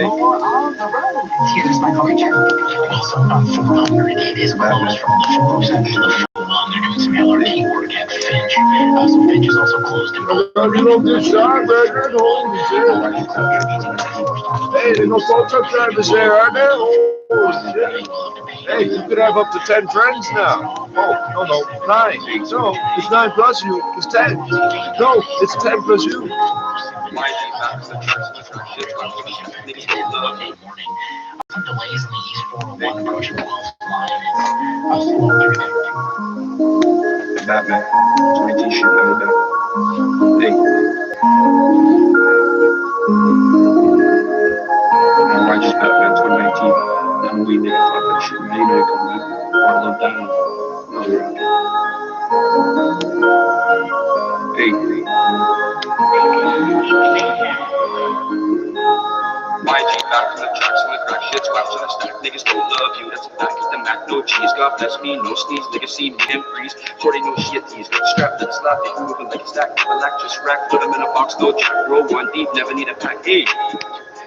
more on the road. Here's my culture. Also about 400, it is closed from the 407 to the 401. They're doing some LRT work at Finch. So Finch is also closed. You don't get shot, man. Holy shit. Hey, there's no tow truck drivers there, are there? Oh, shit. Hey, you could have up to 10 friends now. Oh, no, 9. No, it's 9 plus you. It's 10. No, it's 10 plus you. Some delays in the East 401 approaching Wells Line. I'll slow through there. Batman. 20 shit out of that. Hey. I just Batman 2019. I'm we nigga fuck that shit. They nigga come in. Or look down. No, hey. YG back from the tracks when the crack shit's wrapped on a stack. Niggas don't love you, that's a fact. It's the Mac, no cheese. God bless me, no sneeze. Niggas see me and freeze. Shorty, no shit, tease. Got strapped to the slap, they moving like a stack. Relax, just rack. Put them in a box, no jack. Roll one deep, never need a pack. Hey.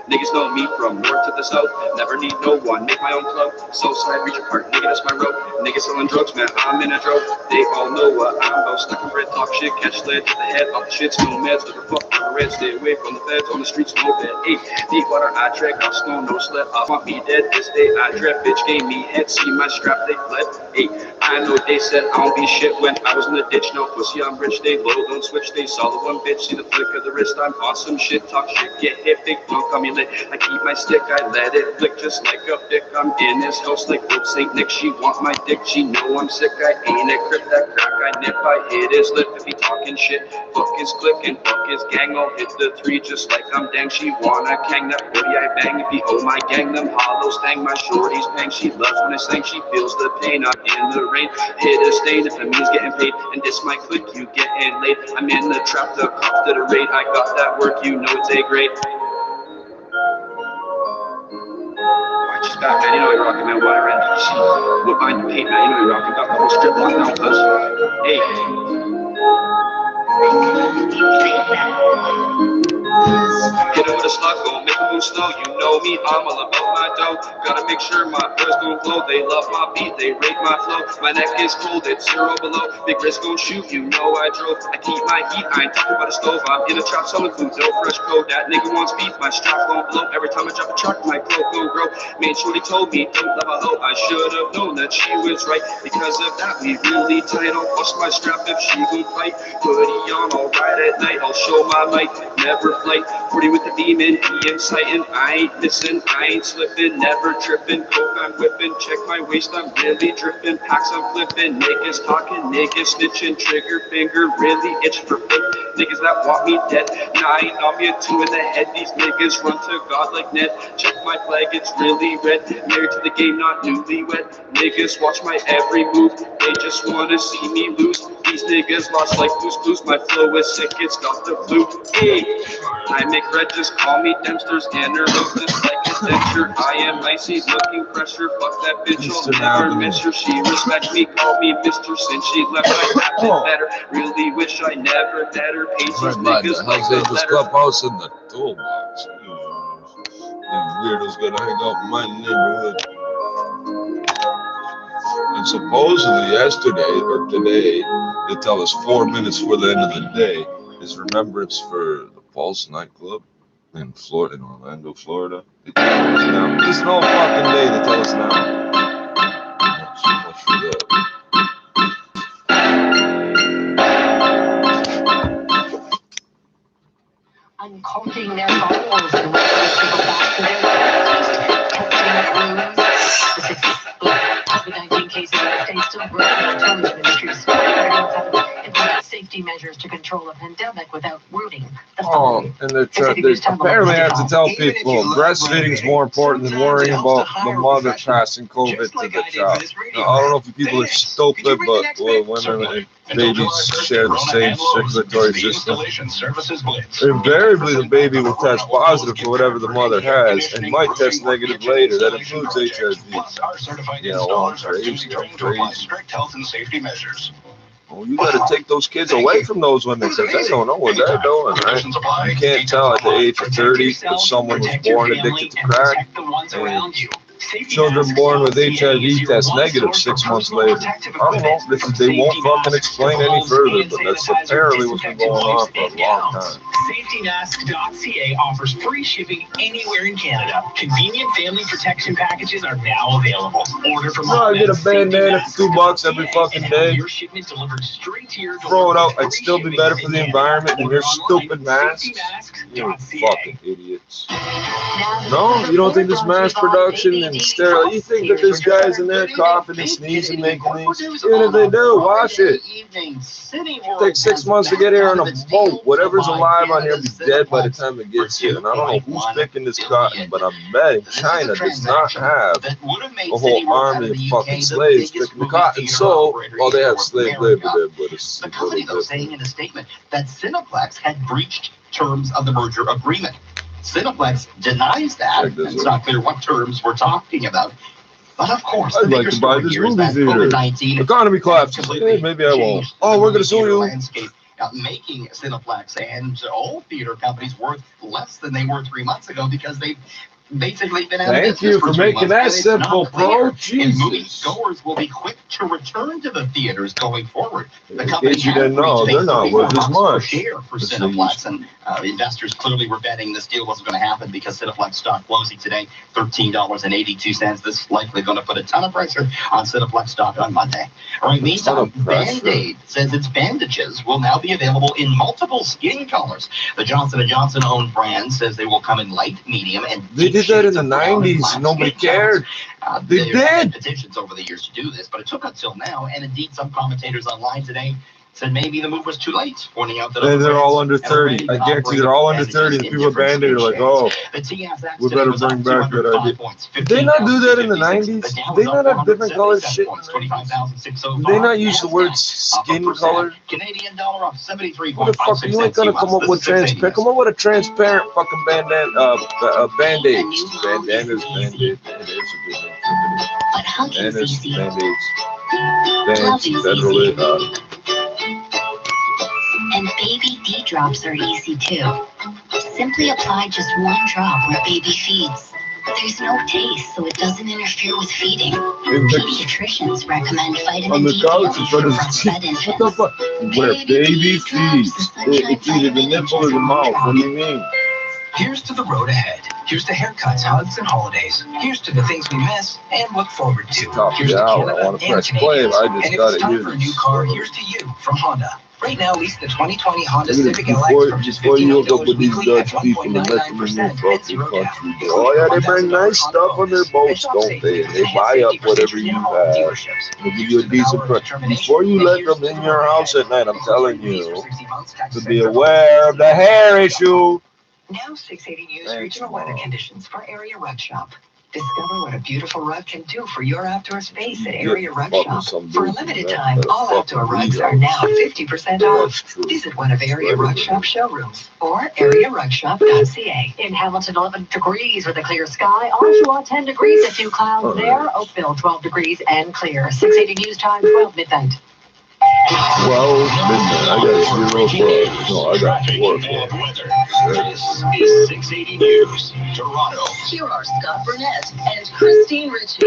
Niggas know me from north to the south. Never need no one, make my own club. So slide, reach apart, nigga, that's my rope. Niggas selling drugs, man, I'm in a drove. They all know what I'm about. Stuck in red, talk shit, catch lead to the head. Off the shits, no meds, live a fuck for the red. Stay away from the feds, on the streets, no bed. Hey, deep water, I drag, off snow, no sled. I want me dead, this day I dread. Bitch gave me head, see my strap, they fled. Hey, I know they said I don't be shit when I was in the ditch. No pussy, I'm rich, they low, don't switch, they solid one bitch. See the flick of the wrist, I'm awesome shit, talk shit, get hit, big funk on me lit. I keep my stick, I let it flick just like a dick. I'm in this house like old Saint Nick. She want my dick, she know I'm sick. I ain't a crip, that crack I nip. I hit his lip if he talking shit. Fuck his click and fuck his gang. I'll hit the 3 just like I'm dang. She wanna kang that 40 I bang. If he owe my gang, them hollows tang. My shorties pang. She loves when I sing. She feels the pain. I'm in the rain. Hit a stain if it means getting paid. And this my click, you getting late. I'm in the trap, the cops to the raid. I got that work, you know it's a great. Just back, man, you know you're rocking, man. Wire end, see, what behind the paint, man. You know you're rocking. Got the whole strip locked down, cuz. Hey. Hit him with a slug, gon' make him move slow. You know me, I'm all about my dough. Gotta make sure my boys don't blow. They love my beat, they rate my flow. My neck is cold, it's 0 below. Big wrist gon' shoot, you know I drove. I keep my heat, I ain't talking about a stove. I'm in a trap selling food, no fresh code. That nigga wants beef, my strap gon' blow. Every time I drop a truck, my pro gon' grow. Man, shorty told me, don't love a hoe. I should've known that she was right. Because of that, we really tight. I'll bust my strap if she gon' fight. Hoodie on, I'll ride at night. I'll show my might, never flight. 40 with the demon, he inciting. I ain't missing, I ain't slipping, never tripping. Coke I'm whipping, check my waist, I'm really dripping. Packs I'm flipping, niggas talking, niggas snitching. Trigger finger really itch for flip. Niggas that want me dead, 9 on me, a 2 in the head. These niggas run to God like Ned. Check my flag, it's really red. Married to the game, not newlywed. Niggas watch my every move, they just wanna see me lose. These niggas lost like blues. My flow is sick, it's got the flu. Hey, I make red, just call me Dempster's anaerobe, just like a denture. I am icy, looking pressure. Fuck that bitch, I'll never miss her. She respects me, call me Mr. Since she left, I wrapped it better. Really wish I never met her. Pace these niggas like the letter. Clubhouse in the toolbox. You weirdos gonna hang out in my neighborhood. And supposedly yesterday or today, they tell us 4 minutes before the end of the day is remembrance for the Pulse nightclub in Florida, in Orlando, Florida. Now, there's no fucking day they tell us now. So much for that. Uncorking their goals and waiting to go back to their ways. Testing crews. COVID-19 cases in the States still growing on tourism industries. Implement safety measures to control a pandemic without rooting the phone. And they apparently have to tell people breastfeeding is more important than worrying about the mother passing COVID to the child. Now, I don't know if people are stupid, but women and babies share the same circulatory system. Invariably, the baby will test positive for whatever the mother has and might test negative later. That includes HIV. Yeah, well, crazy. Strict health and safety measures. Well, you got to take those kids away from those women because they don't know what they're doing, right? You can't tell at the age of 30 if someone was born addicted to crack and children born with HIV test negative 6 months later. I don't know. They won't fucking explain any further, but that's apparently what's been going on for a long time. SafetyMask.ca offers free shipping anywhere in Canada. Convenient family protection packages are now available. Order from I get a bandana for $2 every fucking day. your shipment delivered straight to your door. Throw it out. It'd still be better for the environment than your stupid masks. You fucking idiots. No, you don't think this mass production and sterile? You think that there's guys in there coughing and sneezing making these? Even if they do, wash it. It takes 6 months to get here on a boat. Whatever's alive on here will be dead by the time it gets here. And I don't know who's picking this cotton, but I'm betting China does not have a whole army of fucking slaves picking the cotton. So, well, they have slave labor there, but it's the company, though, saying in a statement that Cineplex had breached terms of the merger agreement. Cineplex denies that. It's not clear what terms we're talking about. But of course, I'd like to buy this movie theater. Economy collapses. Hey, maybe I won't. Oh, we're going to sue you. Making Cineplex and all theater companies worth less than they were 3 months ago because they've basically been out of business. Thank you for making that simple, bro. Jesus. Movie goers will be quick to return to the theaters going forward. The In company case you didn't know, they're not worth as much. Share for Cineplex, and investors clearly were betting this deal wasn't going to happen because Cineplex stock closing today $13.82. This is likely going to put a ton of pressure on Cineplex stock on Monday. All right, meantime, Band-Aid says its bandages will now be available in multiple skin colors. The Johnson & Johnson-owned brand says they will come in light, medium, and they did that in the 90s. Nobody cared. They did petitions over the years to do this, but it took until now. And indeed, some commentators online today said maybe the move was too late, pointing out that they're all under 30. I guarantee they're all under 30. The people at Band-Aid are like, oh, we better bring back that idea. Did they not do that in the 90s? Did they not have different color shit? Did they not use the word skin color? Canadian dollar off 73. What the fuck? You ain't gonna come up with come up with a transparent fucking bandana, Band-Aid. Bandanas, Band-Aid. Bandanas, Band-Aids. Bands, federal, And baby D drops are easy too. Simply apply just one drop where baby feeds. There's no taste, so it doesn't interfere with feeding. Pediatricians recommend vitamin D daily for breastfed infants. Where baby feeds. It's either the nipple or the mouth. What do you mean? Here's to the road ahead. Here's to haircuts, hugs, and holidays. Here's to the things we miss and look forward to. Here's to Canada I want to press play. I just got it. And if it's time for a new car, here's to you from Honda. Right now, lease the 2020 Honda Civic LX from just $1,500 weekly at 1.99% and 0 down. Oh yeah, they bring nice stuff on their boats, don't they? They buy up whatever you have. They'll give you a decent price. Before you let them in your house at night, I'm telling you to be aware of the hair issue. Now 680 News regional weather conditions for Area Rug Shop. Discover what a beautiful rug can do for your outdoor space at Area Rug Shop. For a limited time, all outdoor rugs are now 50% off. Visit one of Area Rug Shop showrooms or arearugshop.ca. In Hamilton, 11 degrees with a clear sky. Oshawa, 10 degrees, a few clouds there. Oakville, 12 degrees and clear. 680 News Time, 12 midnight. 12 midnight. I got 0 o'clock. No, I got 4 o'clock. This is 680 News, Toronto. Here are Scott Burnett and Christine Ritchie.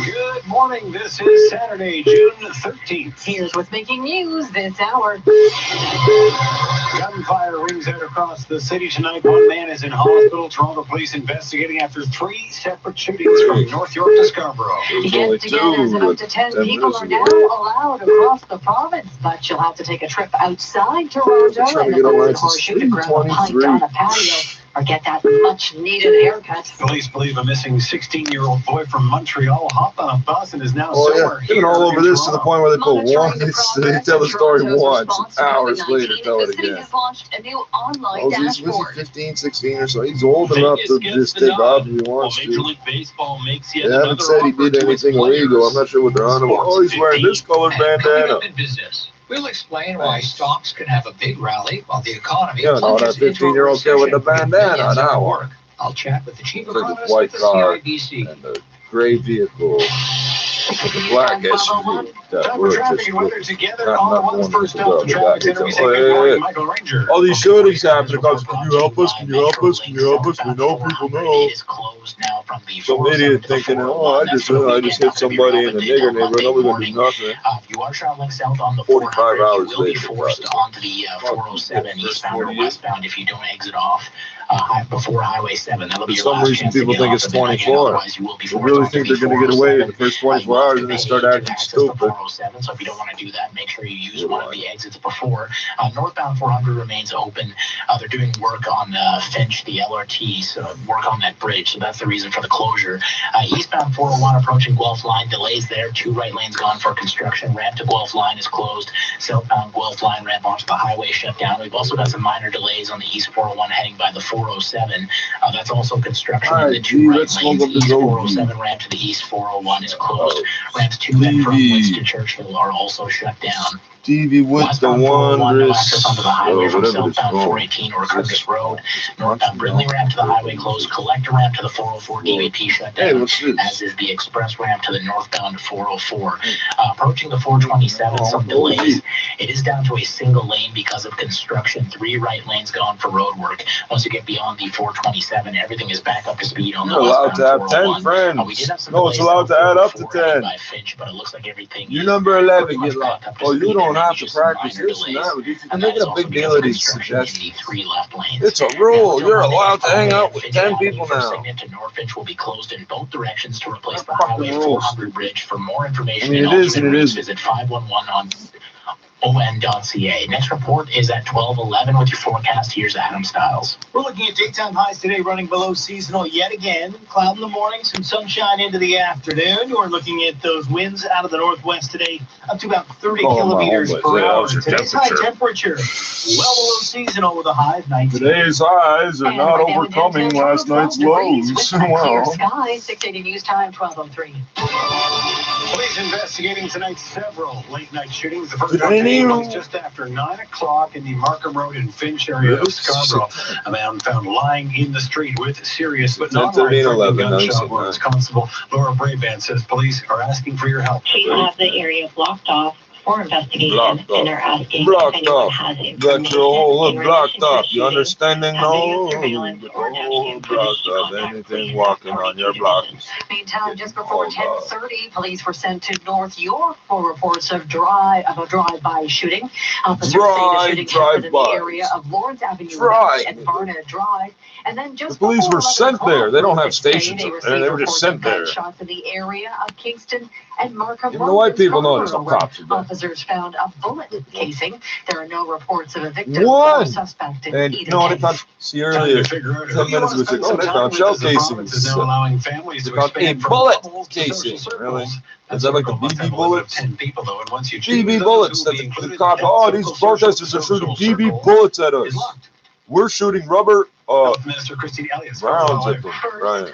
Good morning. This is Saturday, June 13th. Here's what's making news this hour. Gunfire rings out across the city tonight. One man is in hospital. Toronto police investigating after 3 separate shootings from North York to Scarborough. Get-togethers and up to 10 people are now allowed across the province, but you'll have to take a trip outside Toronto and the horseshoe to grab a pint on a patio or get that much-needed haircut. Police believe a missing 16-year-old boy from Montreal hopped on a bus and is now somewhere here. Even all over this to the point where they go once, they tell the story once, hours later tell it again. Has launched a new online He's dashboard. 15, 16 or so. He's old enough to just take off if he wants to. They haven't said he did anything illegal. I'm not sure what they're on about. Oh, he's wearing this colored bandana. We'll explain why stocks can have a big rally while the economy plunges into a 15-year-old kid with the bandana now. I'll chat with the chief economist of the white car CIBC. and a gray vehicle. black SUV that were just not one to go. All these shootings happen because can you help us? Can you help us? Can you help us? We know people know. Some idiot thinking, oh, I just hit somebody in the nigger neighborhood. Nobody's gonna do nothing. You are traveling south on the 45 hours you will be later. forced onto the 407 eastbound or westbound if you don't exit off before Highway 7. That'll be For some reason, people think it's 24. They really think they're going to get away in the first 24 hours and they start acting stupid. 407, so if you don't want to do that, make sure you use one of the exits before. Northbound 400 remains open. They're doing work on Finch, the LRT, so work on that bridge. So that's the reason for the closure. Eastbound 401 approaching Guelph Line, delays there. 2 right lanes gone for construction. Ramp to Guelph Line is closed. Southbound Guelph Line ramp onto the highway shut down. We've also got some minor delays on the East 401 heading by the 407. That's also construction. All in the right, 2 right let's lanes. smoke up East the 407 ramp to the East 401 is closed. Ramps 2 and from Woods to Churchill are also shut down. Stevie with the wondrous, onto the highway from whatever it's southbound called. 418 or Curtis Road. Northbound Brindley ramp to the highway closed. Collector ramp to the 404 DVP shut down, as is the express ramp to the northbound 404. Approaching the 427, some delays. It is down to a single lane because of construction. 3 right lanes gone for road work. Once you get beyond the 427, everything is back up to speed on the You're allowed to have 10 friends. No, it's allowed to add up to 10. By Finch, but it looks like everything You're number 11, get locked. Oh, you don't have to practice this and that. You're making a big deal of these suggestions. It's a rule. You're allowed to hang out with 10 people now. To Norfinch will be closed in both directions to replace the Highway 400 bridge. For more information, I mean, it is and it is. Visit 511 on on.ca. Next report is at 12:11 with your forecast. Here's Adam Stiles. We're looking at daytime highs today running below seasonal yet again. Cloud in the morning, some sunshine into the afternoon. We're looking at those winds out of the northwest today up to about 30 kilometers per hour. Today's high temperature well below seasonal with a high of 19. Today's highs are not overcoming last night's lows. Wow. Sky, 680 News Time, 12:03. Police investigating tonight's several late-night shootings. The first one was just after 9 o'clock in the Markham Road and Finch area of Scarborough. A man found lying in the street with serious but not life-threatening gunshot wounds. Constable Laura Brabant says police are asking for your help. We have the area blocked off for investigation and are asking blocked if anyone off. has You information got your whole look in blocked relation to off. You shooting, understanding video now? surveillance, or national Blocked off. Anything walking on your block. Meantime, just before 10:30, police were sent to North York for reports of a drive-by shooting. Officers say the shooting happened in the area of Lawrence Avenue and Barnett Drive. And then just the police were sent there. They don't have police say stations up there. They were just sent there. Shots in the area of Kingston and Markham Even the white people know there's no Road. cops there. Officers found a bullet casing. There are no reports of a victim or suspect in And either no, they case. found, see earlier, 10 minutes ago, oh, they found shell casings. They found a bullet casing. Really? Is that like the BB bullets? BB bullets. That the cops, oh, these protesters are shooting BB bullets at us. We're shooting rubber Minister Christine Elliott rounds at them. Right.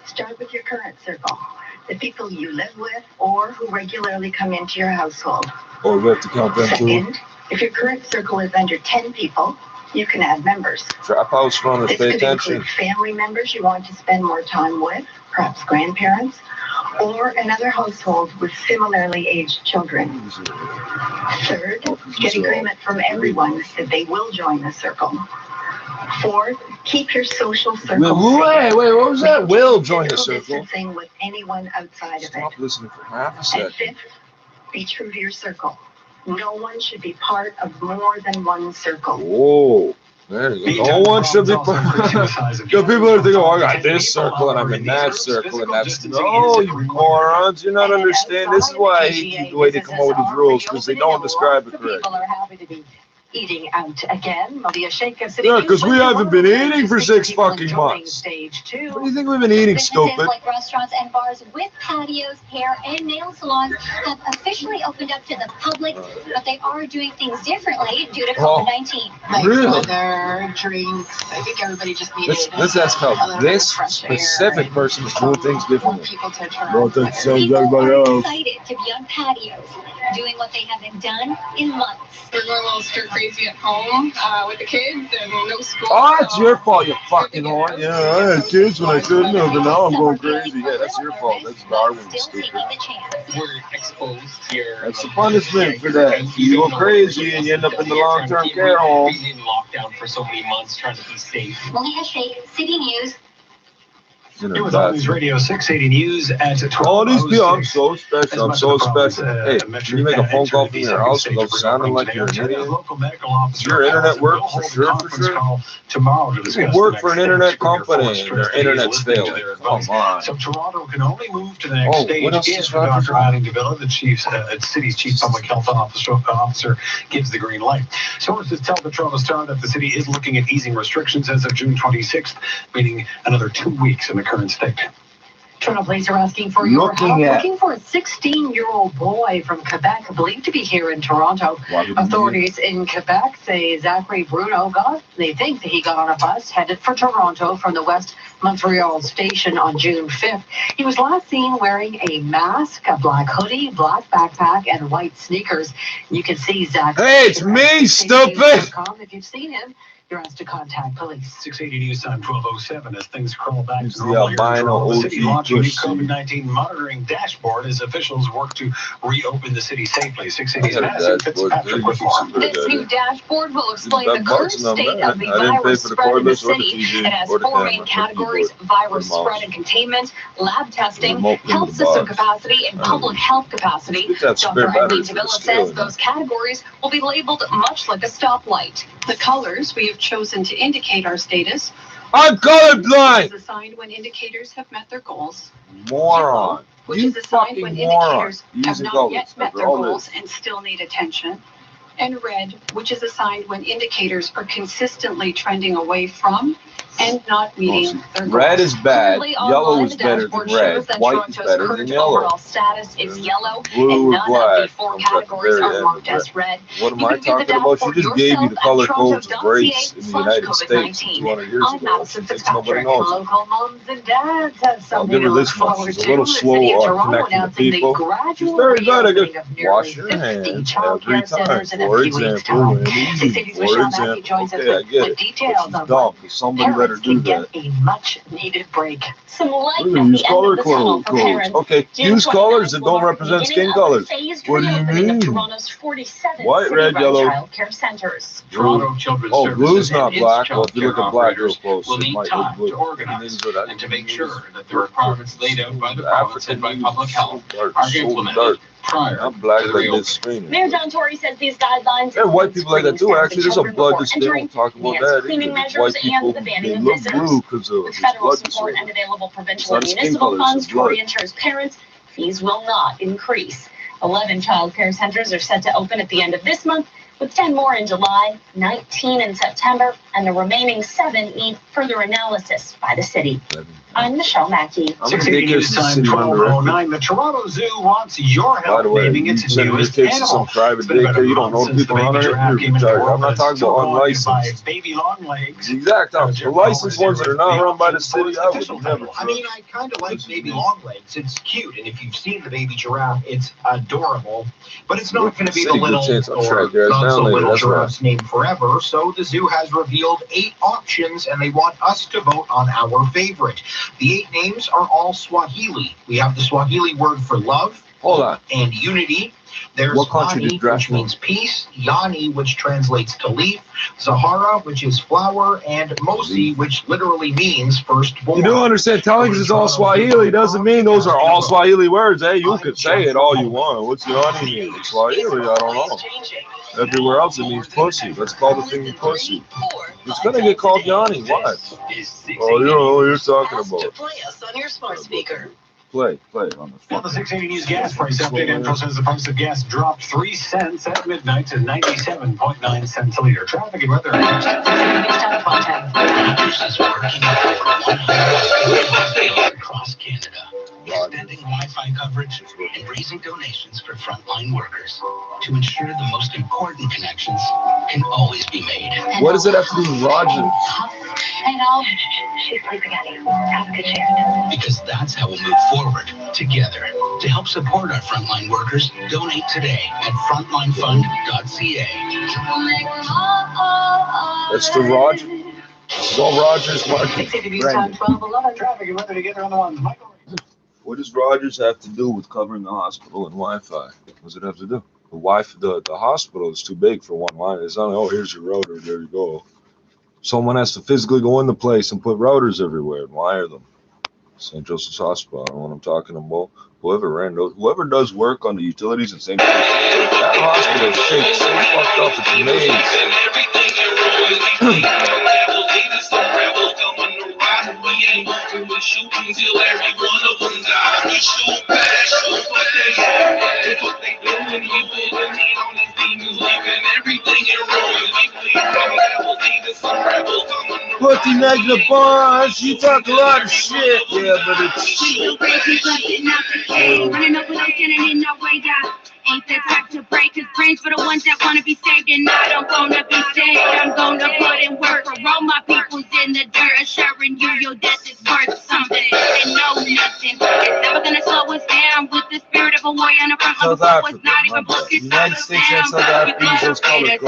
Start with your current circle, the people you live with or who regularly come into your household. Oh, we have to count them too. Second, if your current circle is under 10 people, you can add members. Trap house runners, This pay could attention. include family members you want to spend more time with, perhaps grandparents, or another household with similarly aged children. Third, get agreement from everyone that they will join the circle. Fourth, keep your social circle Wait, what was that? Will join the safe. circle. Distancing with anyone outside of it. Stop listening for half a And second. fifth, be true to your circle. No one should be part of more than one circle. Whoa. There you go. No one should be part. People are thinking, oh, I got this circle and I'm in that circle and that's. No, you morons. You're not understanding. This is why I hate the way they come up with these rules, because they don't describe it correctly. People are happy to be eating out again. Malia Sheikh of City Yeah, because we haven't been eating for 6 fucking months. Stage 2. What do you think we've been eating, Businesses stupid? like restaurants and bars with patios, hair, and nail salons have officially opened up to the public, but they are doing things differently due to COVID-19. Really? Weather, drinks. I think everybody just needed. Let's ask how this specific person is doing things differently. People to turn. Well, that says People everybody are else. excited to be on patios, doing what they haven't done in months. We're going a little stir crazy at home with the kids and no school. Oh, it's your fault, you fucking whore. Yeah, I had kids when I shouldn't have, and now I'm going crazy. Yeah, that's your fault. That's Darwin, stupid. We're exposed here. That's the punishment for that. You go crazy and you end up in the long-term care home. Being in lockdown for so many months, trying to be safe. Malia Sheikh, City News. It was on News Radio 680 News at 12. All these people, I'm so special. I'm so special. Hey, can you make a phone call from your house without sounding like you're an idiot? Your internet work for sure, for sure. Tomorrow to you work for an internet company and their internet's failing. Come on. So Toronto can only move to the next stage if Dr. Adam Davila, the city's chief public health officer, gives the green light. Sources tell the Toronto Star that the city is looking at easing restrictions as of June 26th, meaning another 2 weeks in the current state. Toronto police are asking for your help looking for a 16-year-old boy from Quebec believed to be here in Toronto. Authorities in Quebec say Zachary Bruno they think that he got on a bus headed for Toronto from the West Montreal station on June 5th. He was last seen wearing a mask, a black hoodie, black backpack, and white sneakers. You can see Zach. Hey, it's me, stupid! If you've seen him, you're asked to contact police. 680 News Time 12:07 as things crawl back It's to normal. the albino The city launched a new OG COVID-19 monitoring dashboard as officials work to reopen the city safely. 680's Madison Fitzpatrick with more. This new dashboard will explain the current state of the virus spread in the city. It has 4 main categories: virus spread and containment, lab testing, health system capacity, and public health capacity. Dr. Eileen Davila says those categories will be labeled much like a stoplight. The colors we have chosen to indicate our status. I'm colorblind! Is assigned when indicators have met their goals. Moron. Which is assigned when indicators have not yet met their goals and still need attention. And red, which is assigned when indicators are consistently trending away from and not meeting their goals. Red is bad, yellow is better than red, white is better than yellow. Overall status is yellow, Blue and or none black. of the 4 categories are marked as red. What am I talking about? She just gave you the color codes of race in the United States 200 years ago. It's nobody knows. Local moms and dads have I'll something give to her look this one. forward She's a to. little The slow city of on Toronto connecting to announcing the people. gradual She's very good. I reopening go, of nearly wash your 50 hands childcare every time. centers in a For few weeks' example, time. The city's for Michelle example. Mackey joins us Okay, I with get the it. details But of she's dumb. Somebody better parents do can that. get a much-needed break. Some light Look at at the use end color of the tunnel for codes. parents. Okay, June use 29th colors that will don't mark the represent beginning skin of colors. phased What do you reopening of mean? Toronto's 47 White, red, city-run yellow. childcare centers. Toronto Children's Oh, Services blue's not and its black. Well, if you look childcare at black real operators close, will it need might look time blue. to organize and to make sure that the requirements laid out by the The province and by African public health dark, are so implemented dark. prior I'm black to the like reopening. this screen. Mayor John Tory says these guidelines There are white include people like that too. screening Actually, there's a children blood before disorder. They entering, don't talk about enhanced that cleaning either. There's measures, white people and the who banning they of look visitors. blue because of With this federal blood support disorder. and available provincial It's not and a skin municipal color, it's funds a to blood. reinsurance parents, fees will not increase. 11 child care centers are set to open at the end of this month, with 10 more in July, 19 in September, and the remaining 7 need further analysis by the city. I'm Michelle Mackey. I'm gonna 680 take News this to Time city under 12:09. The Toronto Zoo wants your By help the way, naming you its send your newest kids to some animal. private It's been about a daycare, you don't month know since people the on baby it. giraffe You're came into the retarded. world, I'm but not it's talking still about haunted by unlicensed. baby long legs. The exact opposite. The Jim licensed Powers ones that are here not with run by the the city, I official would never. title. I mean, I kind of like baby long legs. It's cute, and if you've seen the baby giraffe, it's adorable. But it's not going to be the City, good little chance I'll or track theirs not so down later, little that's right. giraffe's name forever. So the zoo has revealed 8 options, and they want us to vote on our favorite. The 8 names are all Swahili. We have the Swahili word for love. Hold on. And unity. There's What country Nani, did draft which from? means peace, Yani, which translates to leaf, Zahara, which is flower, and Mosi, which literally means firstborn. You do understand, telling us it's all Swahili doesn't mean those are all Swahili words. Hey, you could say it all you want. What's Yanni mean? It's Swahili, I don't know. Everywhere else it means pussy. Let's call the thing pussy. It's gonna get called Yanni. What? Oh, you don't know what you're talking about. Play us on your smart speaker. Play on the Well, the 680 News gas price update info says the price of gas dropped 3 cents at midnight to 97.9 cents a liter. Traffic and weather. Across Canada, extending Wi-Fi coverage and raising donations for frontline workers to ensure the most important connections can always be made. What does it have to do with Roger? And she's sleeping at you. Have a good shift. Because that's how we'll move forward together. To help support our frontline workers, donate today at frontlinefund.ca. That's the Roger. This is all Rogers market. Traffic and weather together on the one. Michael. What does Rogers have to do with covering the hospital and Wi-Fi? What does it have to do? The Wi-Fi, the hospital is too big for one line. It's not, oh, here's your router, there you go. Someone has to physically go in the place and put routers everywhere and wire them. St. Joseph's Hospital, I don't know what I'm talking about. Whoever does work on the utilities in St. Joseph's, that hospital is shaped so fucked up, it's Put the negative bars, you talk a lot of shit, yeah, but it's... Ain't the type to break his brains for the ones that wanna be saved and I don't wanna be saved. I'm gonna put in work for all my peoples in the dirt, assuring you your death is worth something. They know nothing. It's never gonna slow us down with the spirit of a warrior on the front line before was not even focused. United States and South Africa use those colors.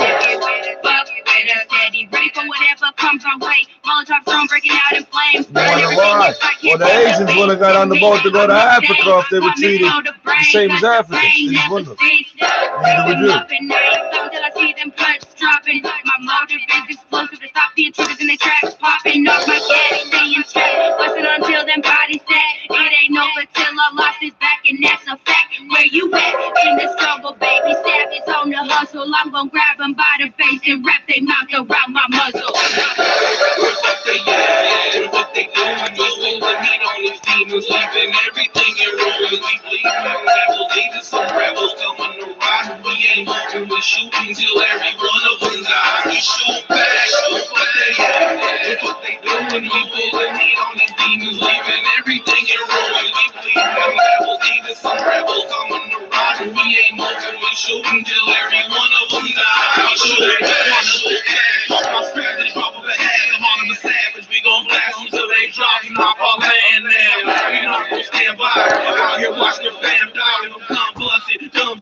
Ready for whatever comes our way. Molotov thrown breaking out in flames. You wonder why? Well, the Asians would have got on the boat to go to Africa if they were treated the same as Africans. These wouldn't have. Neither would you. Until I see them bloods dropping. My motive is explosive to stop the intruders in the tracks popping off my gas, staying trapped. Busting until them bodies dead. It ain't over till I lost his back, and that's a fact. Where you at? In the struggle, baby. Savage on the hustle. I'm gonna grab them by the face and wrap their mouth around my muzzle. What they at, what they doing, you the meat on these demons, leaving everything in ruins. We bleed from rebels, leading some rebels coming to ride. We ain't moving, we shooting till every one of them die. We shoot back, shoot what they at, what they doing, you the meat on these demons, leaving everything in ruins. We bleed from rebels, leading some rebels coming to ride. We ain't moving, we shooting till every one of them die. We shoot back, shoot back. My spirit is up ahead, I'm on them a savage. We gon' blast them till they drop and knock our land down. We not gon' stand by. I'm out here watching the fam die. We gon' come busted, dumb.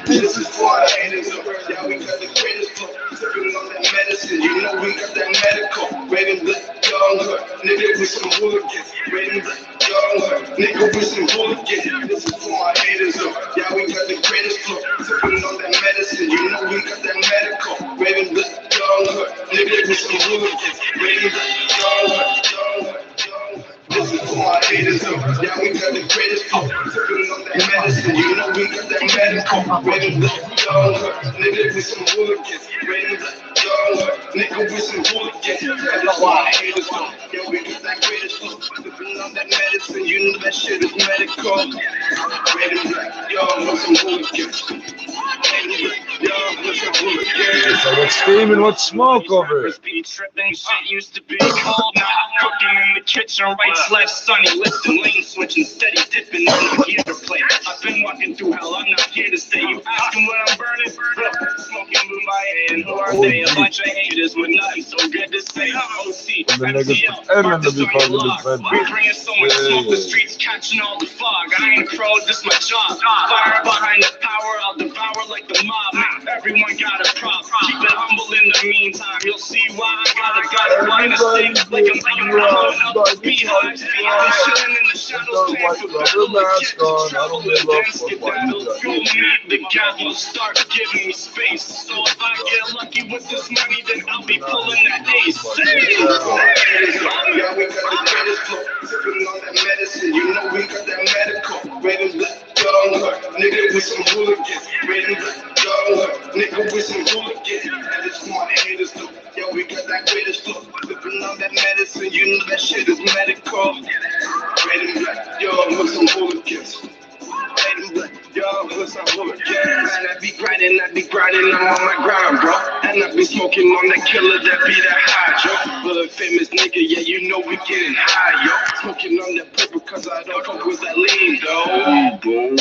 This is for the haters. Yeah, we got the greatest flow. Sipping on that medicine. You know we got that medical. Raven the young hood. Nigga with some hooligans. Raven the young hood. Nigga with some hooligans. This is for my haters. Yeah, we got the greatest flow. Sipping on that medicine. You know we got that medical. Raven the young hood. Nigga with some hooligans. Raven the young hood. This is for my haters, yeah, we got the greatest flow. Sipping on that medicine, you know we got that medical. Raven the young hood, nigga with some hooligans. Raven the young hood, nigga with some hooligans. This is for my haters, yeah, we got that greatest flow. Sipping on that medicine, you know that shit is medical. Raven the young with some hooligans. So what's steam and what's smoke over it? Tripping shit used to be cold, now I'm cooking in the kitchen, right, left, sunny, lifting, lane switching, steady dipping on the heater plate. I've been walking through hell, I'm not here to stay. You asking what I'm burning? Smoking Mumbai, and who are they? A bunch of haters with nothing so good to say. OC, MTL, Mark the Sony Lock. We bringing so much smoke, the streets catching all the fog. I ain't crow, this my job. Fire behind the power, I'll devour like the mob. Everyone got a prop. Keep it humble in the meantime. You'll see why I got a line of sticks like I'm blowing up the beehives. I've been chilling in the shadows, paying for battle against the travel advance. Get that'll go meet the gavel. Start giving me space. So if I get lucky with this money, then I'll be pulling that ace. Yeah, we got the greatest flow. Sipping on that medicine, you know we got that medical. Raven the young hood, nigga with some hooligans. Raven the young hood, nigga with some hooligans. And it's for my haters though. Yeah, we got that greatest flow. Sipping on that medicine, you know that shit is medical. Raven the young with some hooligans. Young with some hooligans. Man, I be grinding And I be grinding, I'm on my grind, bro. And I be smoking on that killer that be that high, yo. But famous nigga, yeah, you know we getting high, yo. Smoking on that paper cause I don't fuck with that lean, though.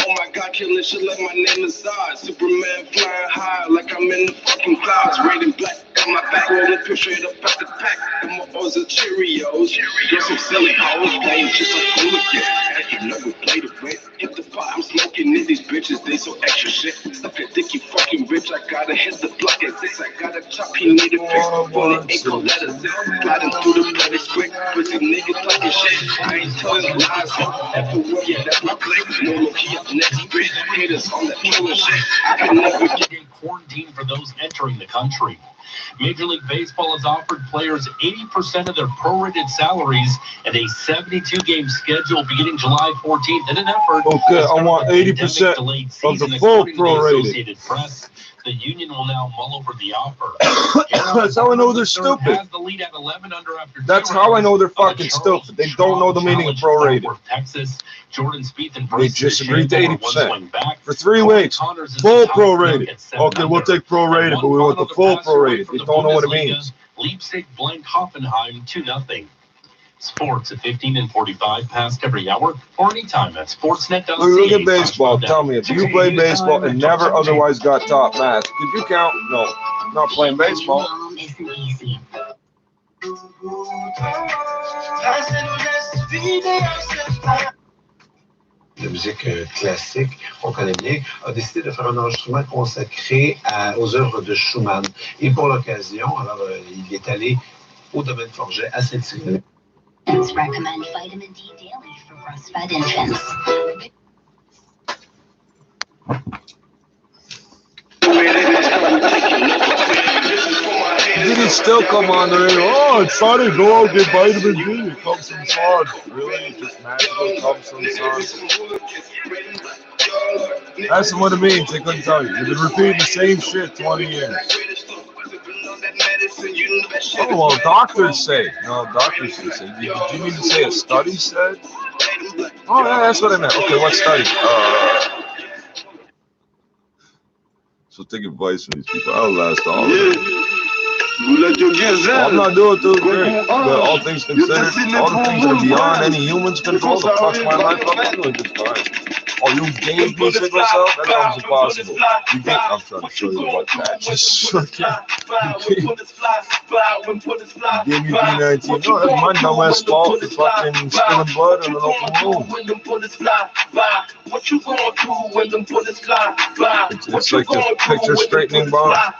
Oh my God, killing shit like my name is Zod. Superman flying high like I'm in the fucking clouds. Rated black, got my back rolling, push straight up at the pack. And my O's are Cheerios. Get some silly hoes, playing just like hooligans. As you know, we play the way. Hit the pot, I'm smoking in these bitches, they so extra shit. Stuff your dick, you fucking bitch. I gotta hit the block at this. I gotta chop, he need a fix. Before the ankle letters in. Gliding through the blood is quick. Pussy niggas talking shit. I ain't telling lies, ho. Everywhere, yeah, that's my clique. No look, he up next, bitch. Haters on that killer shit. I can never get quarantine for those entering the country. Major League Baseball has offered players 80% of their prorated salaries and a 72-game schedule beginning July 14th in an effort. Okay, I want 80% of the full prorated. The union will now mull over the offer. That's how I know they're stupid. Has the lead at 11 under after That's how I know they're fucking stupid. They don't know the meaning of prorated. Texas, Jordan Spieth and they just agreed to 80% for 3 weeks. Full prorated. Okay, we'll take prorated, but we want the full prorated. They don't know what it means. Leipzig blanked Hoffenheim 2-0. Sports at 15 and 45 past every hour or anytime at Sportsnet.ca. Look at baseball. Tell me, if you play baseball and never otherwise got top match, could you count? No, not playing baseball. De musique classique, on connaît bien, a décidé de faire un enregistrement consacré aux œuvres de Schumann. Et pour l'occasion, alors il est allé au domaine Forget à Saint-Cyr. Recommend vitamin D daily for breastfed infants. Did it still come on the radio? Oh, it's sunny. Go out, get vitamin D. It comes from sun. Really? It just magically comes from sun? That's what it means. They couldn't tell you. You've been repeating the same shit 20 years. Oh, well, doctors say. No, doctors say. Did you mean to say a study said? Oh, yeah, that's what I meant. Okay, what study? So take advice from these people. I'll last all of it. Well, I'm not doing too great, but all things considered, all the things that are beyond any human's control to fuck my life up, I'm doing just fine. Oh, you gave me sick myself? That sounds impossible. You gave, I'm trying to show you what patches. You gave me B19. No, that's my dumbass fault for fucking spilling blood in an open wound. It's like a picture straightening bar.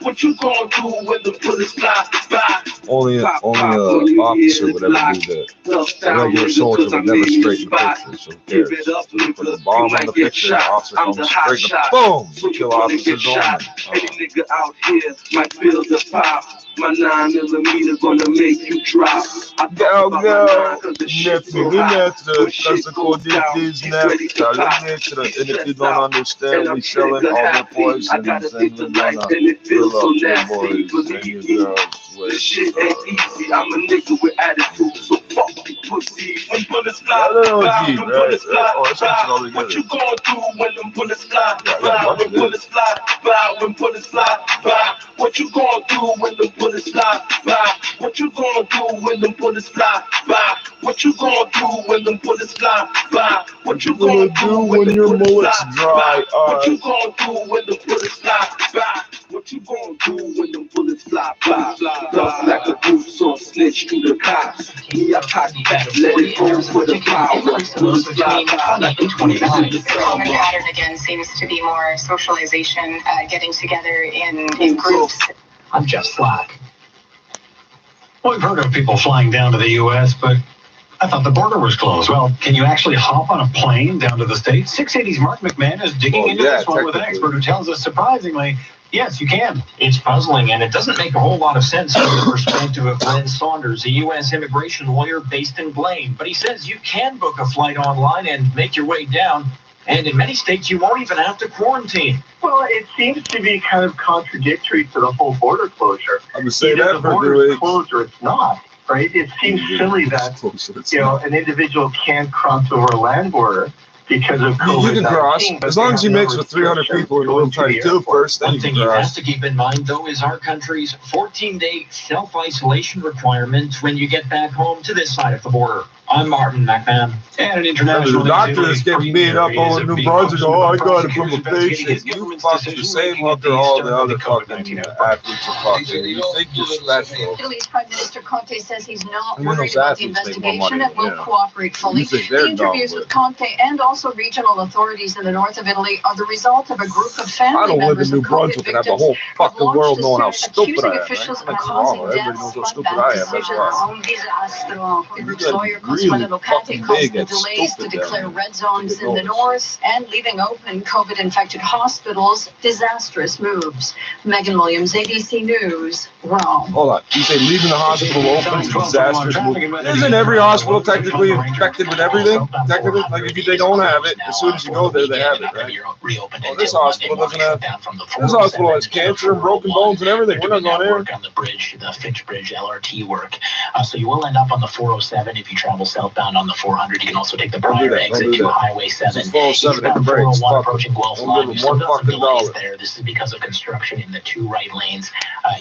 What you gonna do when the bullets fly by? Only an officer would ever do that. A regular soldier would never straighten pictures. So who cares? Put the bomb on the picture, the officer comes straight up, boom! You kill officers only. Any nigga out here might feel the pop. My 9mm gonna make you drop. Go, and if you don't understand, we selling all the poisons and you're gonna fill up your boys and your girls with shit ain't easy. I'm a nigga with attitude, so fuck pussy. When bullets fly, when bullets fly, what you gonna do when them bullets fly? When bullets fly, when bullets fly, what you gonna do when them bullets fly? What you gonna do when them bullets fly? What you gonna do when them bullets fly? What you gonna do when your bullets dry? What you gonna do when the bullets fly? What you gonna do when the bullets fly by? Stuff like a goose or snitch to the cops. Me, I cock back, let it go for the power. Bullets fly by. The common pattern again seems to be more socialization, getting together in groups. I'm Jeff Slack. Well, we've heard of people flying down to the U.S., but I thought the border was closed. Well, can you actually hop on a plane down to the States? 680's Mark McMahon is digging into this one with an expert who tells us, surprisingly, yes, you can. It's puzzling, and it doesn't make a whole lot of sense from the perspective of Glenn Saunders, a U.S. immigration lawyer based in Blaine. But he says you can book a flight online and make your way down, and in many states you won't even have to quarantine. Well, it seems to be kind of contradictory to the whole border closure. I'm going to say that the border closure, it's not. Right? It seems silly that an individual can't cross over a land border because of You COVID-19. can cross but as they long have as you no mix with 300 restrictions people in a going room to the tight too airport. first, then One you thing can you have cross. to keep in mind, though, is our country's 14-day self-isolation requirement when you get back home to this side of the border. I'm Martin McMahon. And an international The doctor that's getting beat up over New Brunswick, oh, I got it from a patient. You fuck the same hooker all the other fucking athletes are fucking. You think you're special. Italy's Prime Minister Conte says he's not I mean, worried those about the athletes make more investigation money and will than you. cooperate fully. You think The they're interviews dumb, with Conte and also regional authorities in the north of Italy are the result of a group of I family don't live members in New of COVID Brunswick and have the victims whole fucking launched world a knowing how suit stupid accusing I am. officials Right? of causing Everybody deaths, knows how fund stupid I am. That's decisions, why. un disastro. The You lawyer got really Consuelo Locati fucking calls big the and delays to stupid declare down red zones there. in the north and leaving open COVID-infected hospitals disastrous moves. Megan Williams, ABC News, Rome. Hold on. You say leaving the hospital open is a disastrous move. Isn't every hospital technically infected with everything? Technically, like if they don't have it, as soon as you go there, they have it, right? Oh, this hospital doesn't have. This hospital has cancer and broken bones and everything. We're not going there. On the bridge, the Finch Bridge LRT work. So you will end up on the 407 if you travel southbound on the 400. You can also take the prior exit to Highway 7. It's 407, hit the brakes. 401 approaching Guelph Line. Give them $1 fucking there. This is because of construction in the two right lanes.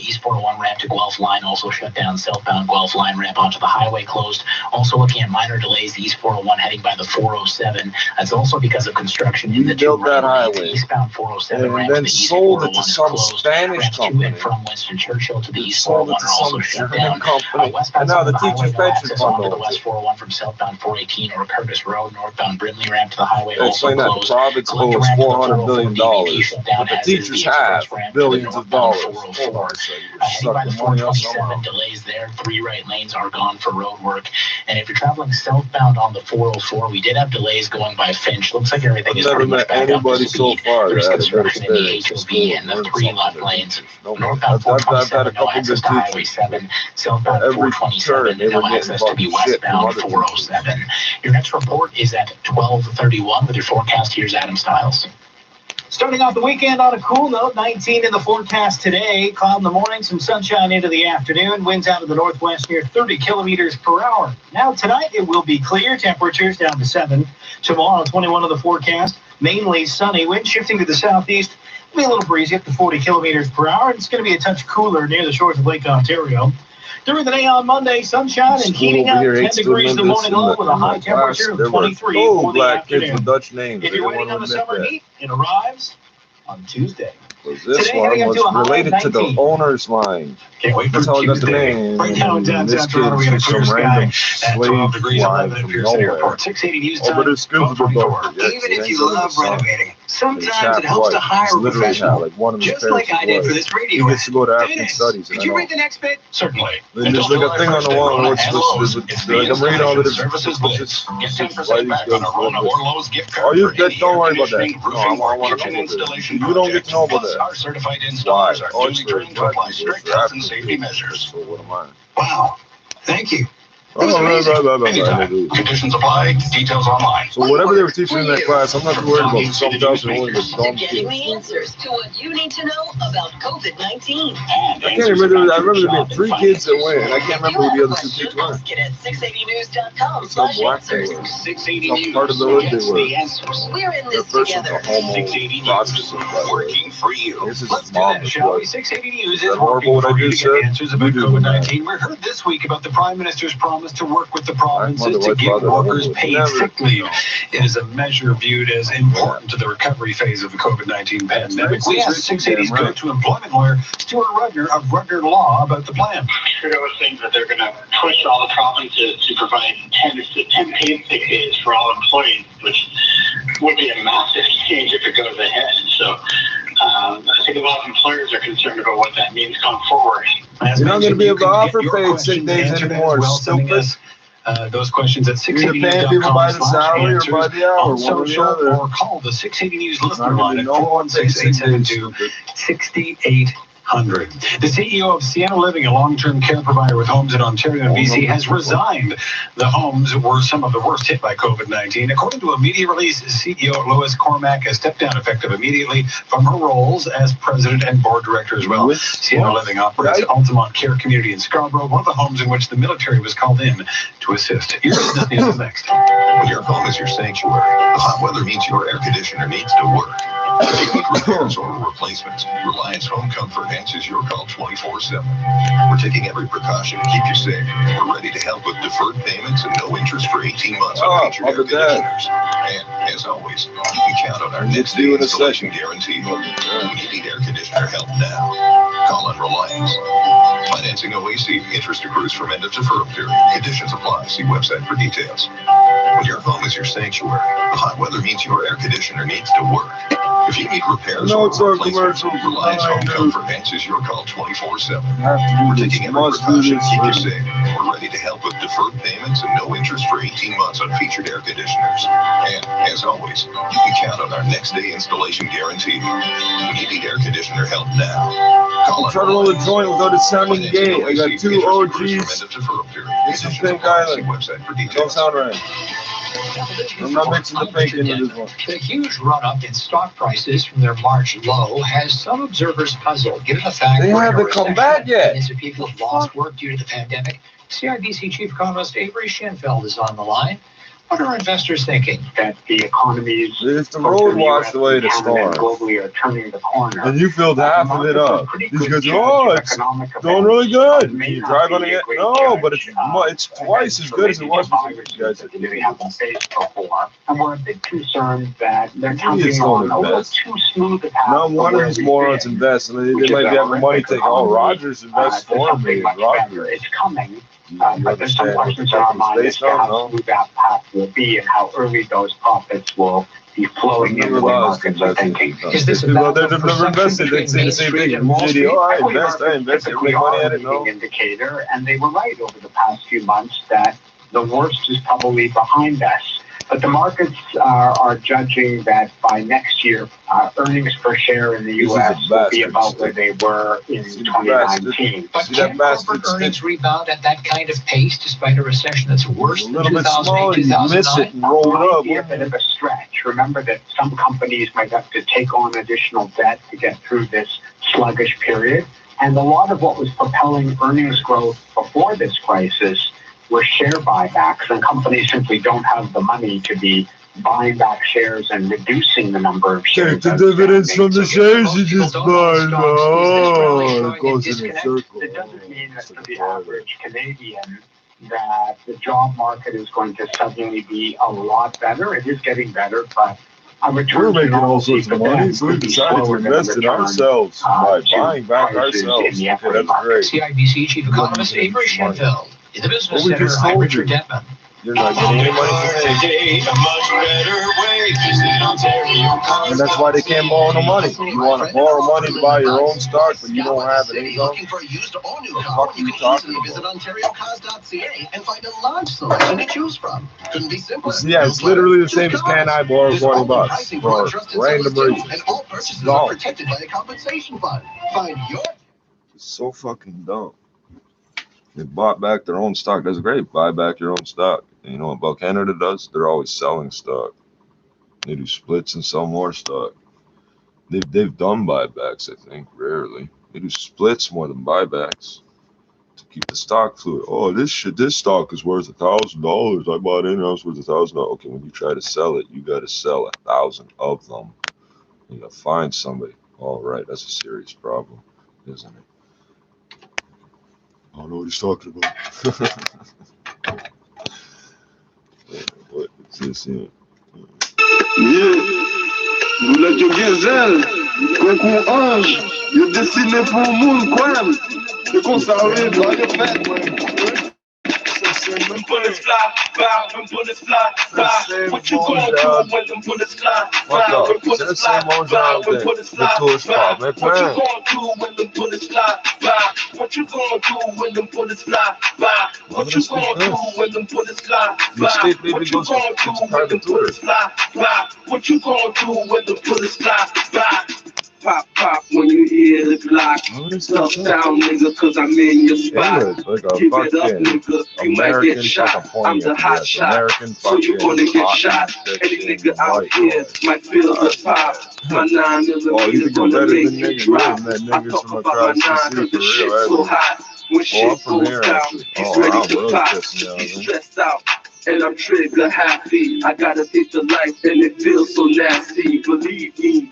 East 401 ramp to Guelph Line also shut down. Southbound Guelph Line ramp onto the highway closed. Also looking at minor delays. The East 401 heading by the 407. That's also because of construction in the two right lanes. Eastbound 407 ramp to the East 401 is closed. Ramps to and from Western Churchill to the East 401 are also shut down. Westbound now the highway, teacher's no pension access fund onto the West 401 from southbound 418 or Curtis Road. Northbound Brimley ramp to the highway also explain that closed. the province owes $400 billion, but the teachers have billions of dollars. Hold on a second. Heading by the Suck the money up 427, somehow. delays there. 3 right lanes are gone for road work. And if you're traveling southbound on the 404, we did have delays going by Finch. Looks like everything is pretty much back up to speed. There's construction in the HOV and the 3 left lanes. Northbound 427, no access to Highway 7. Southbound 427, no access to the westbound 407. Your next report is at 12:31 with your forecast. Here's Adam Stiles. Starting off the weekend on a cool note, 19 in the forecast today. Cloud in the morning, some sunshine into the afternoon. Winds out of the northwest near 30 kilometers per hour. Now tonight it will be clear. Temperatures down to 7. Tomorrow 21 in the forecast. Mainly sunny. Wind shifting to the southeast. It'll be a little breezy up to 40 kilometers per hour. It's going to be a touch cooler near the shores of Lake Ontario. During the day on Monday, sunshine and heating up. 10 degrees in the morning low with a high temperature of 23 for the afternoon. Dutch names. If you're waiting on the summer heat, it arrives on Tuesday. This Today, one heading up to a was high of related to the 19. owner's line. Can't wait for That's how I got the Tuesday. name. Right now in downtown This Toronto, we got a kid's clear some sky random at 12 slave degrees line 11 at from Pearson nowhere. Airport. 680 news Oh, time. but it's good for the doctor. Even if you love renovating, sometimes it helps to hire a professional. Just like I did for this radio. He gets to go to African studies. Could you read the next bit? Certainly. There's like a thing on the wall where it's like I'm reading all the different services list. Get 10% back on on a Rona or Lowe's gift card. Oh, you for any don't worry about that. air No, I want to know about that. You don't get to know about that. Our certified installers are duly trained to apply strict health and safety measures. So what am I? Wow. Thank you. Anytime. Conditions apply. Details online. So whatever they were teaching in that class, I'm not too worried about something else and only the dumb Getting kids. the answers to what you need to know about COVID-19. I can't remember. I remember there being 3 kids that went, and I can't remember who the other 2 kids were. Get at 680news.com/answers. Some 680 News. Part of the hood they were. We're in Their this person's together. a homo 680 Protestant, by the way. Working for you. This is Let's his do mom. that, shall we? 680 News is that horrible working what I for you just to get said? answers about You do the math. COVID-19. We heard this week about the Prime Minister's promise to work with the provinces mother, to white give father, workers would paid never sick leave. know. It is a measure viewed as important to the recovery phase of the COVID-19 pandemic. We asked 680's go-to employment lawyer, Stuart Rudner of Rudner Law, about the plan. Trudeau was saying that they're going to push all the provinces to provide 10 paid sick days for all employees, which would be a massive change if it goes ahead. So I think a lot of employers are concerned about what that means going forward. You're not going to be able to offer paid sick days anymore, stupid. Those questions at You're either paying people by the salary or by the hour, on one or the social other. or call the 680 News listener Not line gonna at be no one takes sick days, 416-872 6800. The CEO of Sienna Living, a long-term care provider with homes in Ontario and BC, has resigned. The homes were some of the worst hit by COVID-19. According to a media release, CEO Lois Cormack has stepped down effective immediately from her roles as president and board director as well. Sienna Living operates Altamont Care Community in Scarborough, one of the homes in which the military was called in to assist. Here's Business News next. When your home is your sanctuary, the hot weather means your air conditioner needs to work. If you need repairs or replacements, Reliance Home Comfort answers your call 24/7. We're taking every precaution to keep you safe. We're ready to help with deferred payments and no interest for 18 months on featured air conditioners. And as always, you can count on our next day installation guarantee. When you need air conditioner help now, call on Reliance. Financing OAC. Interest accrues from end of deferral period. Conditions apply. See website for details. When your home is your sanctuary, the hot weather means your air conditioner needs to work. If you need repairs or replacements, Reliance Home Comfort answers your call 24/7. We're taking every precaution to keep you safe. We're ready to help with deferred payments and no interest for 18 months on featured air conditioners. And as always, you can count on our next day installation guarantee. When you need air conditioner help now, call on I'm trying to roll a joint without it sounding gay. I got two OGs. It's a Pink Island. Don't sound right. I'm not mixing the pink into this one. The huge run-up in stock prices from their March low has some observers puzzled, given the fact they haven't come back yet. Millions of people have lost work due to the pandemic. CIBC Chief Economist Avery Schenfeld is on the line. What are investors thinking? That the economies if the road washed away the storm globally are turning the corner, and you filled half of it up, these guys go, oh, it's doing really good. You drive on it, no, but it's twice as good as it was before. You guys haven't faced before, and we're a bit concerned that they're counting on a little too smooth a path. Now one of these morons invest, and they might be having money taken. Oh, Rogers invests for me. Rogers. It's coming. But there's some questions in our mind as to how smooth that path will be and how early those profits will be flowing into the markets are thinking. Is this people they've never invested, they say the same thing. Oh, I invest, everybody money at it, no. Indicator, and they were right over the past few months that the worst is probably behind us. But the markets are judging that by next year, earnings per share in the U.S. will be about where they were in 2019. But can corporate earnings rebound at that kind of pace despite a recession that's worse than 2008, 2009? Roll it up. Might be a bit of a stretch. Remember that some companies might have to take on additional debt to get through this sluggish period. And a lot of what was propelling earnings growth before this crisis were share buybacks, and companies simply don't have the money to be buying back shares and reducing the number of shares. Take the dividends from the shares you just bought. Oh, it goes in a circle. It doesn't mean that for the average Canadian that the job market is going to suddenly be a lot better. It is getting better, but we're making all sorts of money, so we decided to invest in ourselves by buying back ourselves. Okay, that's great. CIBC Chief Economist Avery Schenfeld. In the Business Center, I'm Richard Detman. You're not getting any money from me. And that's why they can't borrow no money. You want to borrow money to buy your own stock, but you don't have an income. Looking for a used or new car, you can easily visit OntarioCars.ca and find a large selection to choose from. Couldn't be simpler. Yeah, it's literally the same as can I borrow $20 for random reasons. And all purchases are protected by a compensation fund. Find your... It's so fucking dumb. They bought back their own stock. That's great. Buy back your own stock. And you know what Bell Canada does? They're always selling stock. They do splits and sell more stock. They've done buybacks, I think, rarely. They do splits more than buybacks to keep the stock fluid. Oh, this stock is worth $1,000. I bought in, I was worth $1,000. Okay, when you try to sell it, you got to sell 1,000 of them. You got to find somebody. All right, that's a serious problem, isn't it? I don't know what he's talking about. What is this here? Nous l'étions gazelle, concours ange, il dessiné pour le monde, quoi. De conserver, pas de fête, When bullets fly by, when bullets fly by, what you gonna do when them bullets fly by? When bullets fly by, when bullets fly by, what you gonna do when them bullets fly by? What you gonna do when them bullets fly by? What you gonna do when them bullets fly by? What you gonna do when them bullets fly by? What you gonna do when the bullets fly by? Pop, pop, when you hear the Glock. Tough down, nigga, cause I'm in your spot. Give it up, nigga, you might get shot. I'm the hot shot, so you gonna get shot. Any nigga out here might feel the pop. My 9mm gonna make you drop. I talk about my 9 cause the shit's so hot. When shit goes down, he's ready to pop. He's stressed out. and I'm trigger happy. I gotta take the life and it feels so nasty. Believe me,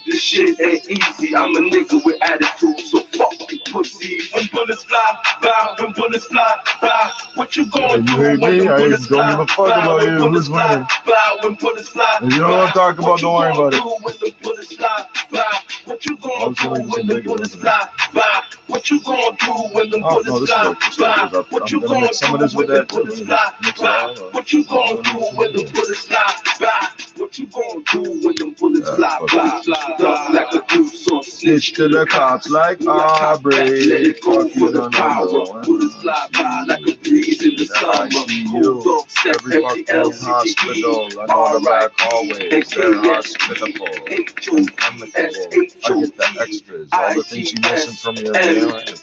this shit ain't easy. I'm a nigga with attitude, so fuck you pussy. When bullets fly by, when bullets fly by, what you gonna do when the bullets fly by? When bullets fly by, when bullets fly by, if you don't want to talk about, don't worry about it. when the bullets fly by, what you gonna do when the bullets fly by? What you gonna do when the bullets fly by? What you gonna do when the bullets fly by? What you gonna do when the bullets fly by? What you gonna do when the bullets fly by? Stuff like a goose or Snitch to the cops like Aubrey. let it go for the power. Bullets fly by like a breeze in the summer. Cold dog, Every fucking hospital, I know the black hallways, they're hospitable, amicable. I get the extras, all the things you missing from your parents.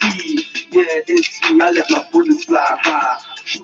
Yeah, it's me, I let my bullets fly by.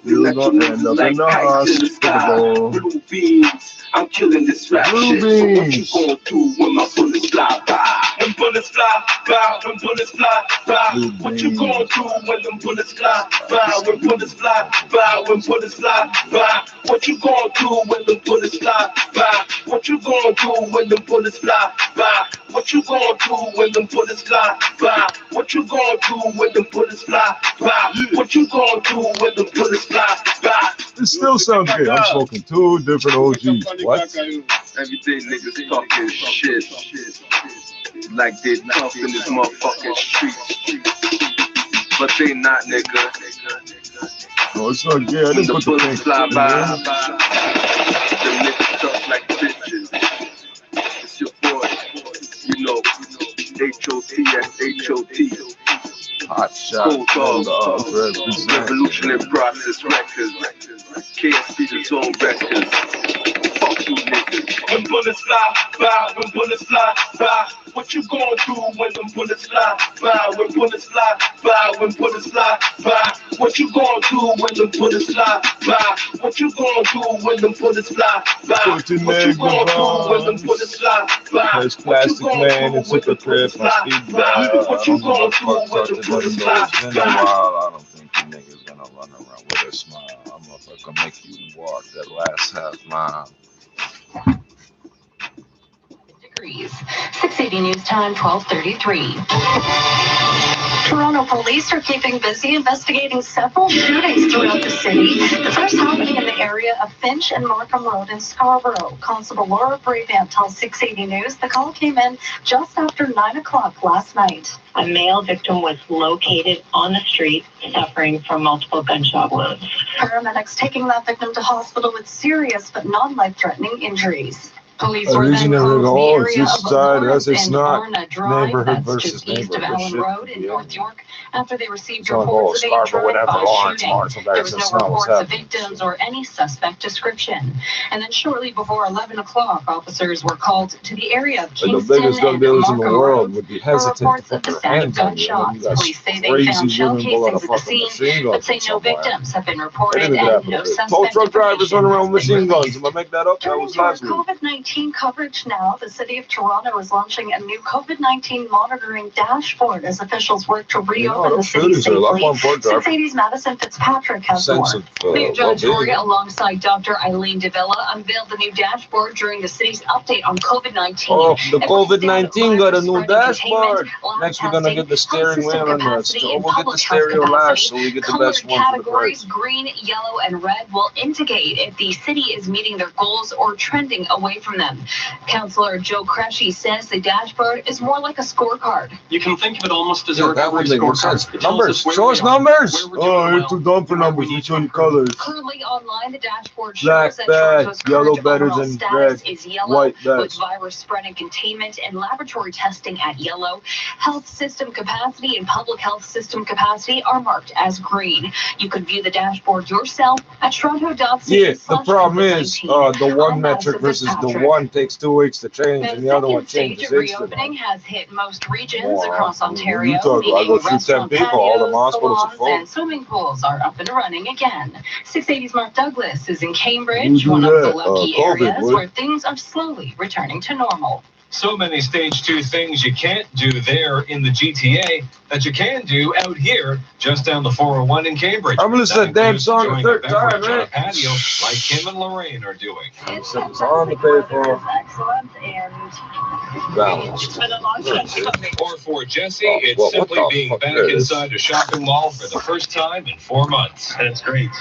You're gonna end up in the hospital. Blue beans, I'm killing this rap shit. So what you gonna do when my bullets fly by? When bullets fly by, when bullets fly by, what you gonna do when them bullets fly by? When bullets fly by, when bullets fly by, what you gonna do when them bullets fly by? What you gonna do when them bullets fly by? What you gonna do when them bullets fly by? What you gonna do when them bullets fly by? What you gonna do when them bullets fly by? It still sounds good. I'm smoking two different OGs. What? Everyday niggas talking shit like they tough in this motherfucking street, but they not, nigga. No, it's not good. I didn't put the bullets fly by, the niggas tough like bitches. It's your boy, you know, H.O.T. Hot shot. Revolutionary Process Records. KSC the Zone Records. Fuck you niggas. When bullets fly by, when bullets fly by, what you gonna do when them bullets fly by? When bullets fly by, when bullets fly by, what you gonna do when them bullets fly by? What you gonna do when them bullets fly by? What you gonna do when them bullets fly by? This plastic man and took a trip on speed dial. I don't give a fuck, touch it, doesn't go. It's been a while. I don't think the nigga's gonna run around with a smile. I'm gonna make you walk that last half mile. Degrees. 680 News Time, 12:33. Toronto police are keeping busy investigating several shootings throughout the city. The first happening in the area of Finch and Markham Road in Scarborough. Constable Laura Bravant tells 680 News the call came in just after 9 o'clock last night. A male victim was located on the street suffering from multiple gunshot wounds. Paramedics taking that victim to hospital with serious but non-life-threatening injuries. Police were Originally, then called to the oh, it's area this of side, Lawrence it's and not Arna Drive, neighborhood that's versus just east of neighborhood. Allen Road in North York, after they received It's gonna reports go of a Scarborough, whatever, drive-by Lawrence, shooting. Marshall, There that's was just no not what's reports of happening. victims or any suspect description. And then shortly before 11 o'clock, officers were called to the area of Like the Kingston biggest gun and dealers in the Markham world Roads would be for hesitant to reports of put the their sound of hands on you. gunshots. You got Police say they found crazy shell women pulling casings a at the fucking scene, machine gun but say from no somewhere. victims have been reported Anything could and happen no with it. Tow suspect truck drivers information running has around with been machine guns. released. Am I make that up? That Turning was to our last week. COVID-19 coverage now, the City of Toronto is launching a new COVID-19 monitoring dashboard as officials work to reopen the city safely. 680's Madison Fitzpatrick has more. Mayor John Toria, alongside Dr. Eileen Davila, unveiled the new dashboard during the city's update on COVID-19. Oh, the COVID-19 got a new dashboard. Next, we're gonna get the steering wheel and the we'll get the stereo last, so we get the best one for the price. Categories green, yellow, and red will indicate if the city is meeting their goals or trending away from them. Councillor Joe Cresci says the dashboard is more like a scorecard. You can think of it almost as a That would recovery make more scorecard. sense. Numbers. Show us numbers. Oh, you're too dumb for numbers. We show you colors. Currently online, the dashboard Black shows that bad, Toronto's yellow current better overall than status red, is yellow, white with best. virus spread and containment and laboratory testing at yellow. Health system capacity and public health system capacity are marked as green. You can view the dashboard yourself at toronto.ca. Yeah, the problem is the one metric versus the one takes 2 weeks to change, and the other one changes Reopening instantly. has hit most regions across Ontario. You talk, I go through 10 people, all the hospitals are Salons full. and swimming pools are up and running again. 680's Mark Douglas is in Who Cambridge, do one of that? the lucky COVID, areas boy. where things are slowly returning to normal. So many stage 2 things you can't do there in the GTA that you can do out here just down the 401 in Cambridge. I'm gonna set damn song a third time, on a man. patio like Kim and Lorraine are doing. I'm set the song to pay for. Excellent and Balanced. Or for Jesse, it's simply being back inside a shopping mall for the first time in 4 months. That's great.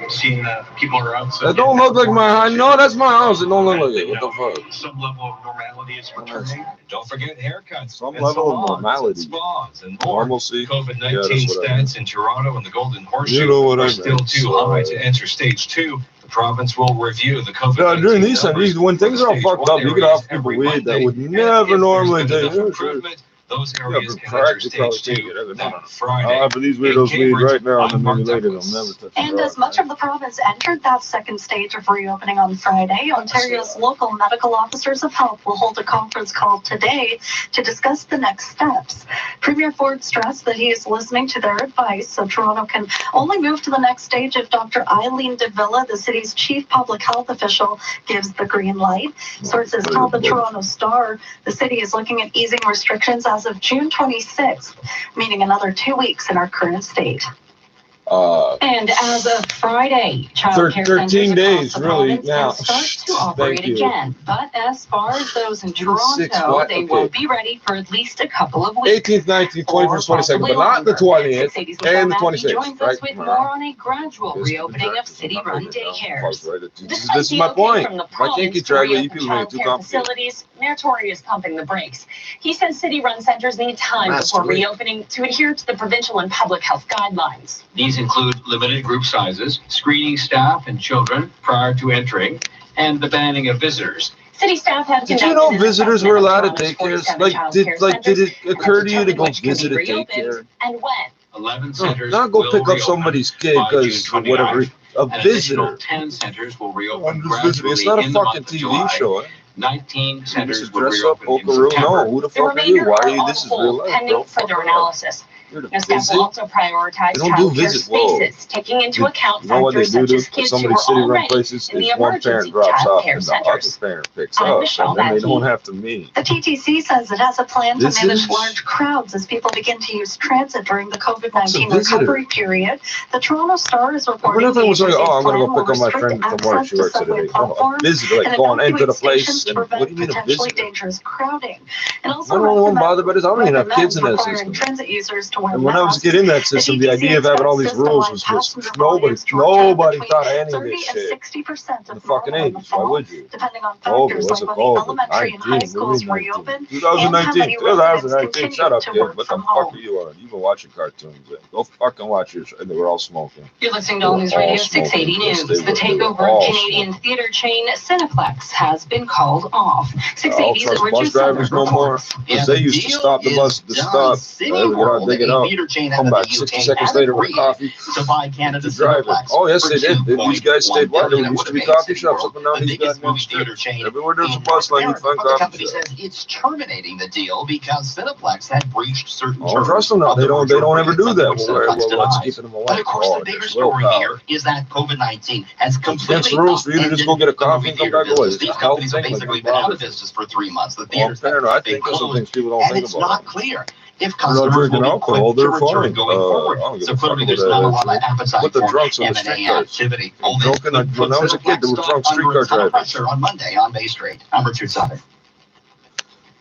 Seeing people are outside. That don't look like my house. No, that's my house. It don't look like it. What the fuck? Some level of normality is returning. Don't forget haircuts. Some level of normality. Spas and more. Normalcy. COVID-19 stats in Toronto and the Golden Horseshoe You know what I are mean. still too high to enter stage 2. The province will review the COVID-19 Yeah, during these times, when things are all Stage fucked 1 up, you get areas off people every weed Monday, that would and never if normally there's take enough it. improvement, those Yeah, areas but can enter practically stage take 2 it. that Friday. I'll have these weirdos weed right now, and then maybe later they'll never touch And the as much of the province entered that second stage of reopening on Friday, Ontario's local medical officers of health will hold a conference call today to discuss the next steps. Premier Ford stressed that he is listening to their advice, so Toronto can only move to the next stage if Dr. Eileen de Villa, the city's chief public health official, gives the green light. Sources tell the Toronto Star the city is looking at easing restrictions as of June 26th, meaning another 2 weeks in our current state. And as of Friday, child care 13 days, really, now. will start to operate again. But as far as those in Toronto, they won't be ready for at least a couple of weeks. 18th, 19th, 21st, 22nd, but not the 20th and the 26th, joins us with more on a gradual reopening of city-run daycares. This is my point. Why can't you try to people make it too complicated? Facilities, Mayor Tory is pumping the brakes. He says city-run centers need time before reopening to adhere to the provincial and public health guidelines. These include limited group sizes, screening staff and children prior to entering, and the banning of visitors. City staff have Did you know visitors were allowed at daycares? Did it occur to you to go visit a daycare? And when? 11 centers Not go will pick up reopen somebody's kid by because June whatever. 29th. A An visitor. additional 10 centers will reopen I'm just visiting. It's not gradually a in the month fucking of TV July. show. 19 centers Just will dress up, reopen in Okaroo. September. No, who the The fuck are you? remainder Why are are you? on This is real hold, life, pending bro. further analysis. You're the Now, staff visit. will also prioritize They don't do childcare visit. Whoa. spaces, taking into account You know what they factors do such to as kids some who of these are city-run already places? in the Is one emergency parent drops off childcare and the other centers. parent picks I'm up, Michelle and then they Mackey. don't have to meet. The TTC says it has a plan to This manage is- large crowds as people begin to use transit during the COVID-19 What's a visitor? recovery period. The Toronto Star is reporting Nothing was like, the oh, I'm gonna go agency's pick up my plan friend will from work. She restrict works at a access to day. subway No, a platforms visitor, like and going into the evacuate place. stations And to what do prevent you mean a potentially visitor? dangerous crowding. And also I don't know recommend- about it, but I don't even have kids in that requires system. transit users to wear And when I was masks. getting in that system, the idea of having all these rules was just nobody thought of any of this shit. 60% The of fucking normal in the 80s, why fall, would you? depending on Oh, factors what's like it when called? the elementary and high 19, schools 19. reopen and how 2019, many residents 2019. continue Shut up, to kid. work What the from fuck home. are you on? You've been watching cartoons. Go fucking watch yours. And they were all smoking. You're listening to All News Radio 680 News. The takeover of Canadian theater chain Cineplex has been called off. I'll 680's trust bus Richard drivers Sutter no more. reports. Because they used to stop the bus at the stop. They would get out, they get out, come back 60 seconds later with coffee. To buy Canada's Drive it. Cineplex Oh, yes, for they did. These guys stayed wide. There $2.1 used to be billion coffee shops up and down the these biggest goddamn movie theater streets. chain Everywhere there's a in bus line, you North find America. But the coffee company shops. says it's terminating the deal because Cineplex had breached certain I don't terms. trust them now. of They the don't merger ever do agreement, that. which Well, Cineplex what's denies. keeping them away? But of course, Oh, the bigger just story willpower. here is that COVID-19 has Against completely the rules for you to just go get a coffee and come back away. It's These a health companies have thing. basically Like, been out of business for 3 months. The well, theaters fair enough. I they think there's some closed, things people don't and think it's about. not clear if They're not customers drinking will be alcohol. quick to They're return fine. going forward. I don't give So a fuck clearly about there's not a that. lot of appetite Put the for drunks on the street M&A cars. activity. All this Drunken, could when put I was a kid, there were Cineplex drunk stock under streetcar a ton of drivers. pressure on Monday on Bay Street. I'm Richard Sutter.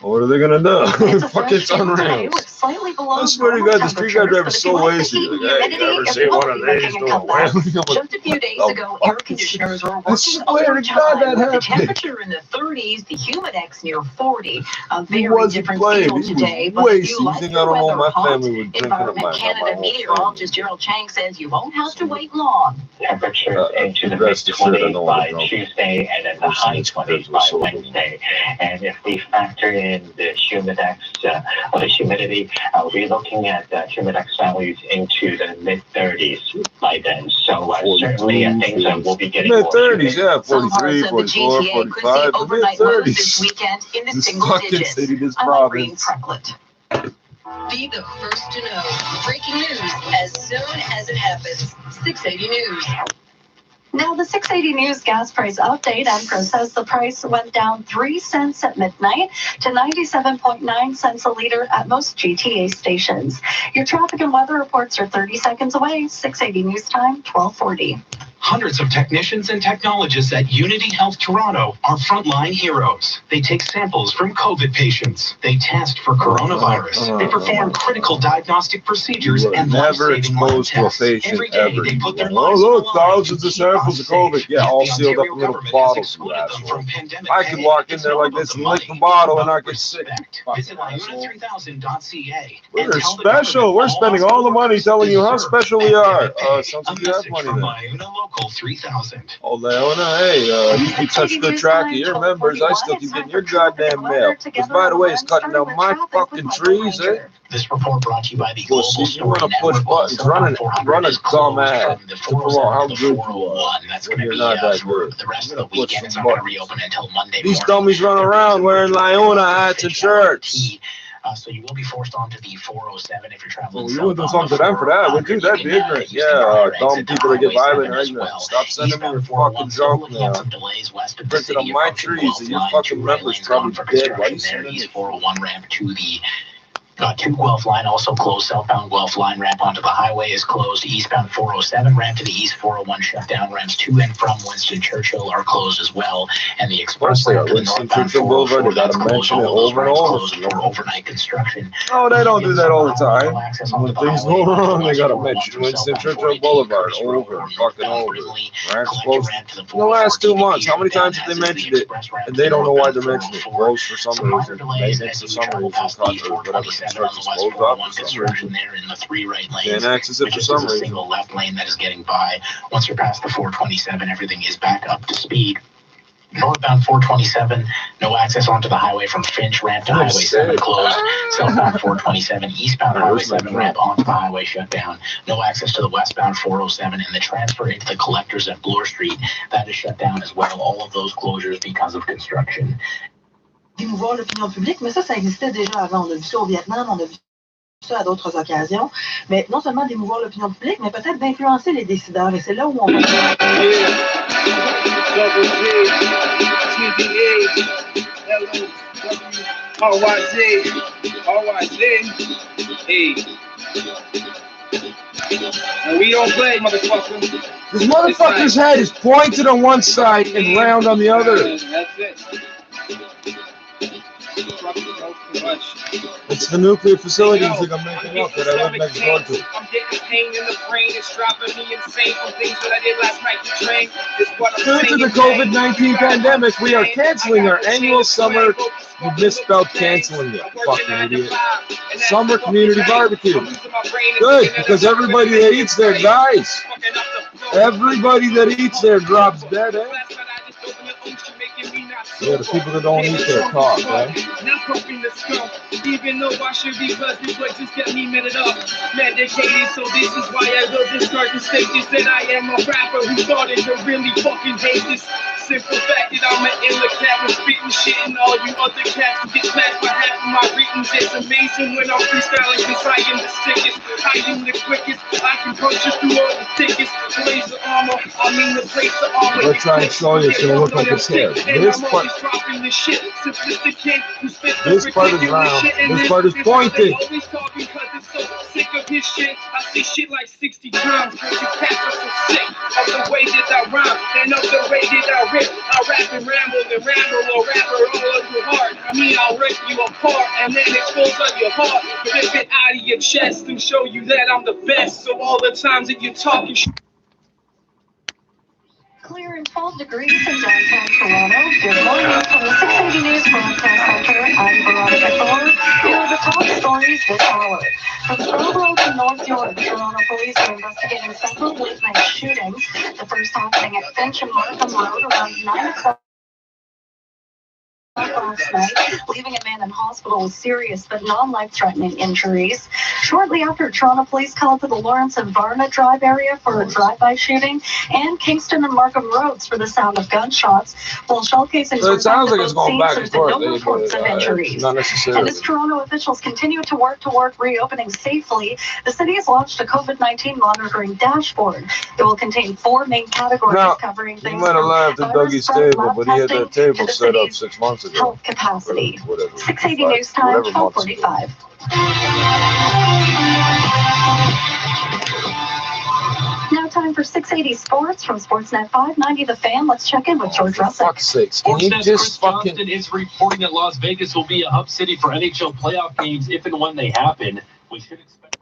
What are they gonna do? It's a Fuck, fresh it's day today unreal. with slightly below I swear to normal God, the street car temperatures, driver's but if so you like the lazy. heat and Like, hey, you humidity, ever it see will one of be making these a doing comeback. well? Just a few days ago, air conditioners were I working swear to God overtime that with the happened. temperature in the 30s, the humidex near 40. A He very wasn't different playing. feel He was today, but wasted. if you You like think the I don't know weather my hot, family was drinking at Environment my Canada whole meteorologist Gerald Chang says you won't have to wait long. Temperatures into the That's the shit I mid-20s know by about. Tuesday and then the high 20s by Wednesday. And if we factor in the humidex, or the humidity, we're looking at humidex values into the mid-30s by then. So certainly things will be getting more mid-30s, yeah, Some parts 43, of the 44, GTA could see 45, overnight lows this mid-30s. weekend in the This single fucking digits. city, this I'm Irene province. Preclet. Be the first to know. Breaking news as soon as it happens. 680 News. Now, the 680 News gas price update. Empress says the price went down 3 cents at midnight to 97.9 cents a liter at most GTA stations. Your traffic and weather reports are 30 seconds away. 680 News time, 12:40. Hundreds of technicians and technologists at Unity Health Toronto are frontline heroes. They take samples from COVID patients. They test for coronavirus. They perform critical diagnostic procedures and never life-saving lab exposed to a tests. patient Every day ever. they put their Oh, lives look, on the line thousands of to keep us samples of safe. COVID. Yeah, Yet all the sealed up Ontario in little government has bottles, you excluded them asshole. from pandemic I could pay. walk in It's there not like about this the and lick money, the bottle and but I get sick. respect. Visit Liona3000.ca. We're special. We're spending all the money telling you how special we are. Sounds like you have money then. Liona Local 3000. Oh, Leona, hey, you keep such good track of your members. I still keep getting your goddamn mail. Which, by the way, is cutting down my fucking trees, eh? This report brought to you by the Global You want Story to push Network. buttons, run a dumb ad to promote how good you are. That's When going to you're be not that for good. the rest of You're the gonna push weekend. It's some not going to buttons. reopen until Monday These morning. dummies run around wearing Leona hats and shirts. So you will be forced onto the 407 if you're traveling. Well, you wouldn't talk to them for that, would you? That'd be ignorant. Yeah, dumb people that get violent are ignorant. Stop sending me your fucking junk mail. Printed on my trees that your fucking members probably dead. Why you sending East it? 401 ramp to the 2 Guelph line also closed. Southbound Guelph line ramp onto the highway is closed. Eastbound 407 ramp to the East 401 shut down. Ramps to and from Winston Churchill are closed as well. And the express ramp to the northbound 404 that's closed. All of those ramps closed for overnight construction. Oh, they don't do that all the time. When things go wrong, they gotta mention Winston Churchill Boulevard over and fucking over. Ramps closed in the last 2 months. How many times have they mentioned it? And they don't know why they're mentioning it. Closed for some reason. Maintenance for some reason. Whatever. Construction's closed off for some reason. There in the 3 right lanes. Can't access it for some reason. Single left lane that is getting by. Once you're past the 427, everything is back up to speed. Northbound 427, no access onto the highway from Finch ramp to Highway 7 closed. Southbound 427, eastbound Highway 7 ramp onto the highway shut down. No access to the westbound 407 and the transfer into the collectors at Bloor Street. That is shut down as well. All of those closures because of construction. Émouvoir l'opinion publique, mais ça existait déjà avant. On a vu ça au Vietnam, on a vu ça à d'autres occasions. Mais non seulement d'émouvoir l'opinion publique, mais peut-être d'influencer les décideurs. Et c'est là où on va... And we don't play, motherfucker. This motherfucker's head is pointed on one side and round on the other. That's it. It's the nuclear facility you think I'm making up that I live next door to. I'm getting pain in the brain. It's driving me insane from things that I did last night to train. Due to the COVID-19 pandemic, we are canceling our annual summer. You misspelled canceling it, fucking idiot. Summer community barbecue. Good, because everybody that eats there dies. Everybody that eats there drops dead, eh? Yeah, the people that don't eat there talk, right? Not pumping the skunk, even though I should be, cause this place just got me minted up, medicated, so this is why I will just start to state this, that I am a rapper who started to really fucking hate this. Simple fact that I'm an illa cat with spitting shit and all you other cats who get smashed by half of my readings. It's amazing when I'm freestyling cause I am the sickest, I am the quickest, I can punch you through all the thickest, blaze of armor, I mean the place of armor. Let's try and show you, it's gonna look like it's here. This part is round, this part is pointed. Always talking cause it's so sick of his shit. I say shit like 60 times cause you cats are so sick of the way that I rhyme and of the way that I rip. I rap and ramble or rapper all of your heart. I mean I'll rip you apart and then expose all your heart. Rip it out of your chest and show you that I'm the best. So all the times that you're talking shit. Clear and 12 degrees in downtown Toronto. Good morning from the 680 News Broadcast Center. I'm Veronica Thor. Here are the top stories this hour. From Scarborough to North York, Toronto police are investigating several late-night shootings. The first happening at Finch and Markham Road around 9 o'clock last night, leaving a man in hospital with serious but non-life-threatening injuries. Shortly after, Toronto police called to the Lawrence and Varna Drive area for a drive-by shooting, and Kingston and Markham Roads for the sound of gunshots. While shell casings So it sounds like it's both going back scenes, and there's forth. been no reports of injuries. Not necessarily. And as Toronto officials continue to work toward reopening safely, the city has launched a COVID-19 monitoring dashboard. It will contain 4 main categories covering things. You might have laughed at Dougie's table, but he had that table set up 6 months ago. Health capacity. Whatever. 680 News Time, 12:45. Now time for 680 Sports from Sportsnet 590 The Fan. Let's check in with George Russick. For fuck's sakes, can you Sportsnet's just Chris fucking... Johnston is reporting that Las Vegas will be a hub city for NHL playoff games if and when they happen. We should expect...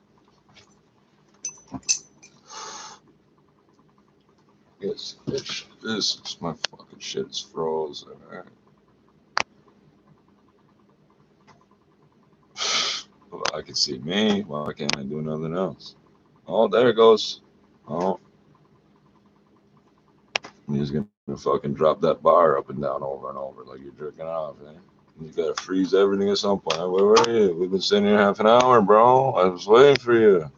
Yes, this is my fucking shit. It's frozen. Well, I can see me. Why can't I do nothing else? Oh, there it goes. Oh. You're just gonna fucking drop that bar up and down over and over like you're jerking off, eh? You gotta freeze everything at some point. Where were you? We've been sitting here half an hour, bro. I was waiting for you.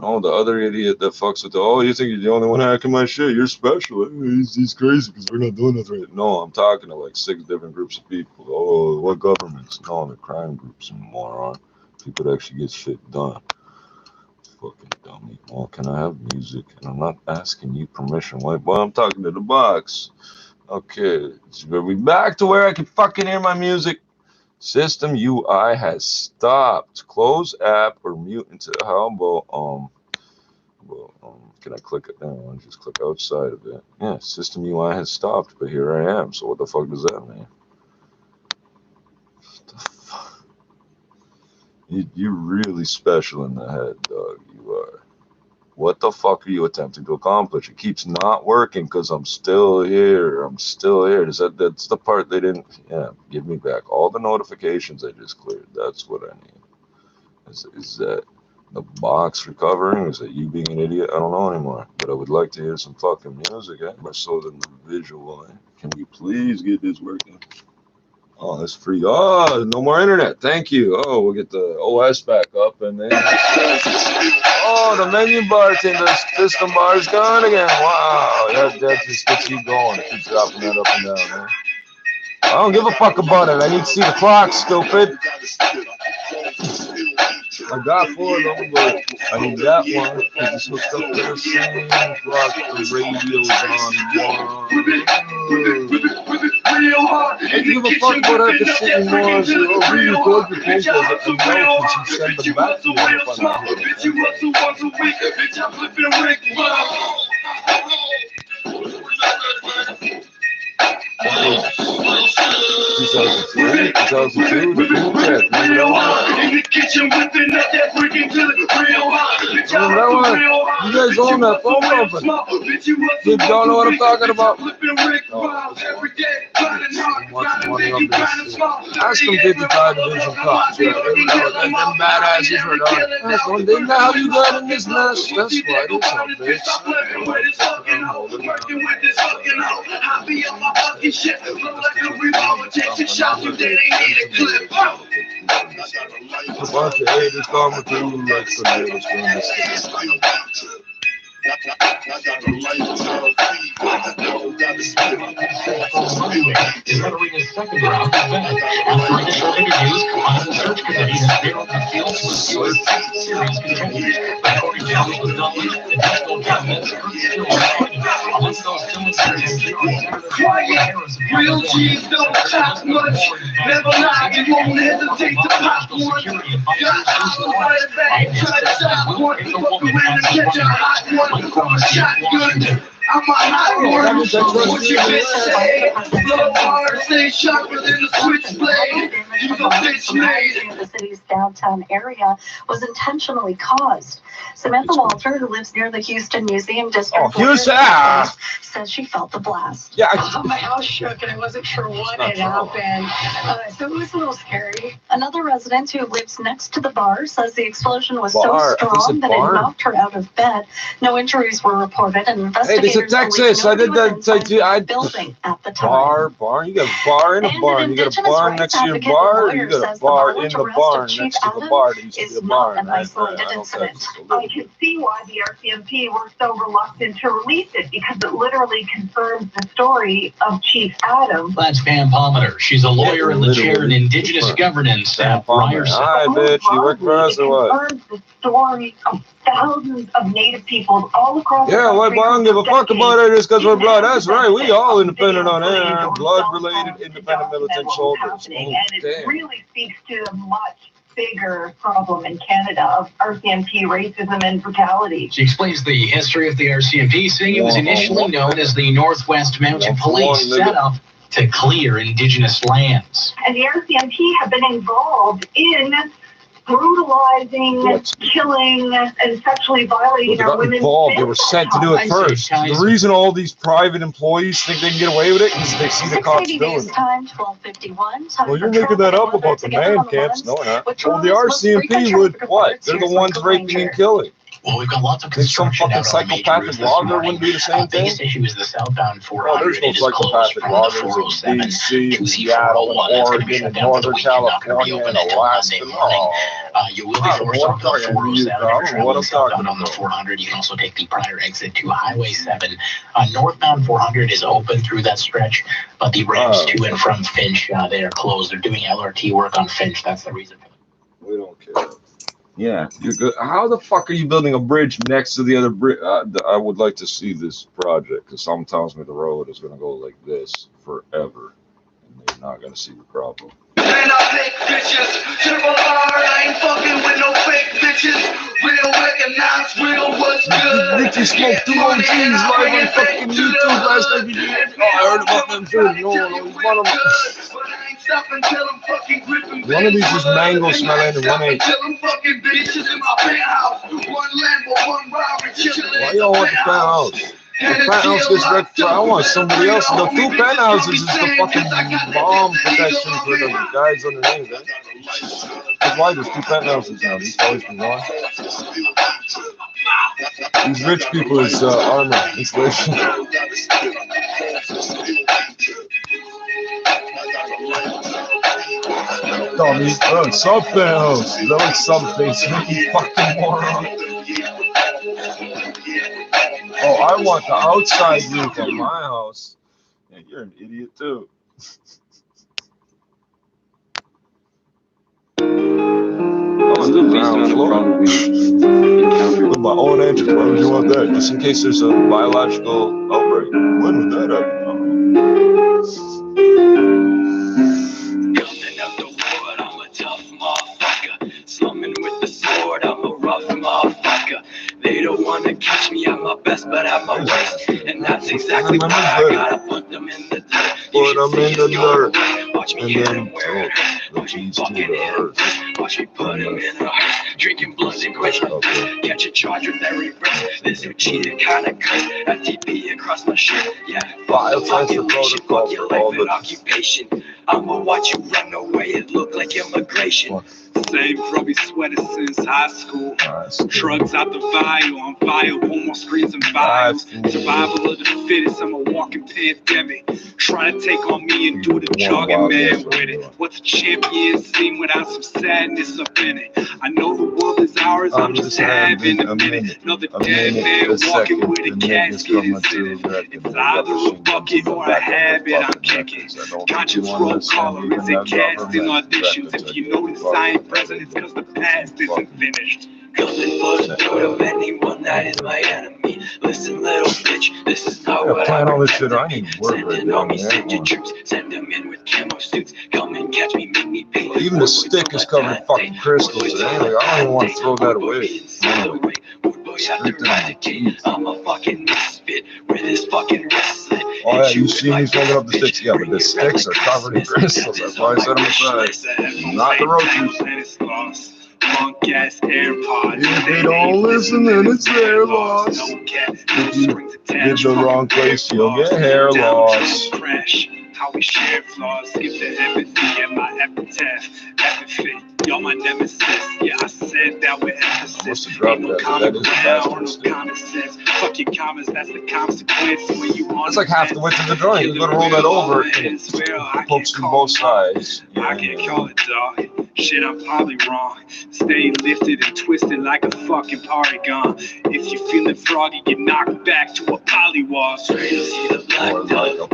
Oh, the other idiot that fucks with the, oh, you think you're the only one hacking my shit? You're special. He's crazy because we're not doing nothing right. No, I'm talking to like 6 different groups of people. Oh, what governments? No, they're crime groups, you moron. People that actually get shit done. Fucking dummy. Oh, can I have music? And I'm not asking you permission. Well, I'm talking to the box. Okay, so we back to where I can fucking hear my music. System UI has stopped. Close app or mute into how about can I click it? No, I'll just click outside of it. Yeah, system UI has stopped, but here I am. So what the fuck does that mean? What the fuck? You're really special in the head, dog. You are. What the fuck are you attempting to accomplish? It keeps not working because I'm still here. I'm still here. That's the part they didn't. Yeah, give me back all the notifications I just cleared. That's what I need. Is that the box recovering? Is that you being an idiot? I don't know anymore. But I would like to hear some fucking music, more so than the visual. Can we please get this working? Oh, that's free. Oh, no more internet. Thank you. Oh, we'll get the OS back up and then. Oh, the menu bar thing, the system bar is gone again. Wow, that just gets you going. It keeps dropping that up and down, man. I don't give a fuck about it. I need to see the clock, stupid. I got 4 of them, but I need that one. It's hooked up to the same clock. The radio's on one. I don't give a fuck what I can see anymore. So, oh, we record the papers at the note and she send them back to me if I'm not here. 2003, 2002, the boom check. Remember that one? You guys own that phone company. You don't know what I'm talking about. Ask them 55 division cops. Yeah, them badasses are done. That's one thing. Now you got in this mess. That's why this bitch. Shit, look like a revolver, chasing shots, but they ain't need a clip. A bunch of haters coming through like tornadoes from the sky. Is entering his second round after initial interviews, the search committee has narrowed the field to a series contenders. According to House with knowledge, the national cabinet's first still recording. Amongst those still in contention are Real G's don't talk much. Never lie, you won't hesitate to pop one. Got hours right back, try to stop one. Fuck around and catch a hot one from a shotgun. I'm a hot one. What you been saying? Blow hard, stay sharper than the switchblade. You the bitch made. The city's downtown area was intentionally caused. Samantha Walter, who lives near the Houston Museum District, says she felt the blast. Yeah, my house shook and I wasn't sure what had happened. So it was a little scary. Another resident who lives next to the bar says the explosion was so strong that it knocked her out of bed. No injuries were reported, and investigators hey, this is Texas. I did that. Building at the time. Bar. You got a bar in a barn. You got a barn next to your bar. You got a bar in the barn next to the bar. There used to be a barn. I can see why the RCMP were so reluctant to release it, because it literally confirms the story of Chief Adams. That's Pam Palmer. She's a lawyer and the chair in Indigenous governance at Ryerson. Hi, bitch. You work for us or what? Confirms the story of thousands of Native people all across the country. Yeah, well, I don't give a fuck about it just because we're blood. That's right. We all independent on air. Blood-related independent militant soldiers. And it really speaks to a much bigger problem in Canada of RCMP racism and brutality. She explains the history of the RCMP, saying it was initially known as the Northwest Mounted Police, set up to clear Indigenous lands. And the RCMP have been involved in brutalizing, killing, and sexually violating our women. They were sent to do it first. The reason all these private employees think they can get away with it is they see the cops doing it. Time, 12:51. Well, you're making that up about the man camps. No, not. Well, the RCMP would what? They're the ones raping and killing. Well, we've got lots of construction out on the major routes this morning. Wouldn't be the same thing. Biggest issue is the southbound 400. There's no psychopathic loggers in DC, Seattle, Oregon, and Northern California, and Alaska. You will be forced off the 407 if you're southbound on the 400. You can also take the prior exit to Highway 7. Northbound 400 is open through that stretch, but the ramps to and from Finch, they are closed. They're doing LRT work on Finch. That's the reason for it. We don't care. Yeah, you're good. How the fuck are you building a bridge next to the other bridge? I would like to see this project, because someone tells me the road is going to go like this forever, and they're not going to see the problem. Man, I take bitches. Triple R, I ain't fucking with no fake bitches. Real recognize real what's good. Richie smoked 2 OGs live on fucking YouTube last night. I heard about them too. One of these is mango smelling and one ain't. Why y'all want the penthouse? The penthouse gets wrecked for, I want somebody else. The 2 penthouses is the fucking bomb protection for the guys underneath. That's why there's 2 penthouses now. These always been gone. These rich people is armor installation. Dummy, sub penthouse. That like something. You fucking moron. Oh, I want the outside roof on my house. Yeah, you're an idiot too. With my own engine, why would you want that? Just in case there's a biological outbreak. When would that happen? Coming up the wood, I'm a tough motherfucker. Slumming with the sword, I'm a rough motherfucker. They don't wanna catch me at my best, but at my worst. And that's exactly why I gotta put them in the dirt. Put them in the dirt. Watch me hit them where it hurts. Watch me fucking hit them. Watch me put them in a hearse. Drinking bloods and grits. Catch a charge with every breath. This who cheated kinda cursed. FTP across my shirt. Yeah, fuck the population. Fuck your life and occupation. I'ma watch you run away. It look like immigration. Same grubby sweater since high school. Drugs out the vial, on fire, more screens and vials. Survival of the fittest, I'm a walking pandemic. Try to take on me and do the jogging man with it. What's a champion scene without some sadness up in it? I know the world is ours, I'm just having a minute. Another dead man walking with a casket in it. It's either a bucket or a habit I'm kicking. Conscience roll caller, is it casting auditions? If you notice I ain't presidents cause the past isn't finished. Coming for the throat of anyone that is my enemy. Listen, little bitch, this is not what I all this shit. I need to work right now. Send your troops, send them in with camo suits. Come and catch me, make me pay. Even the stick is covered in fucking crystals. Anyway, I don't even want to throw that away. I'm a fucking misfit with this fucking wrist slit. Oh yeah, you see me smoking up the sticks. Yeah, but the sticks are covered in crystals. That's why I set them aside. Not the roaches. Punk-ass AirPods. If they don't listen, then it's their loss. If you get the wrong place, you'll get hair loss. Crash. How we share flaws, skip the empathy in my epitaph. Epithet, y'all my nemesis. Yeah, I said that with emphasis. Ain't no common ground or no common sense. Fuck your comments, that's the consequence. When you on that's like half the width of the joint. You're gonna roll that over and it pokes from both sides. I can't call it, dog. Shit, I'm probably wrong. Stay lifted and twisted like a fucking polygon. If you feeling froggy, get knocked back to a polywall. Straight up, see the black dog.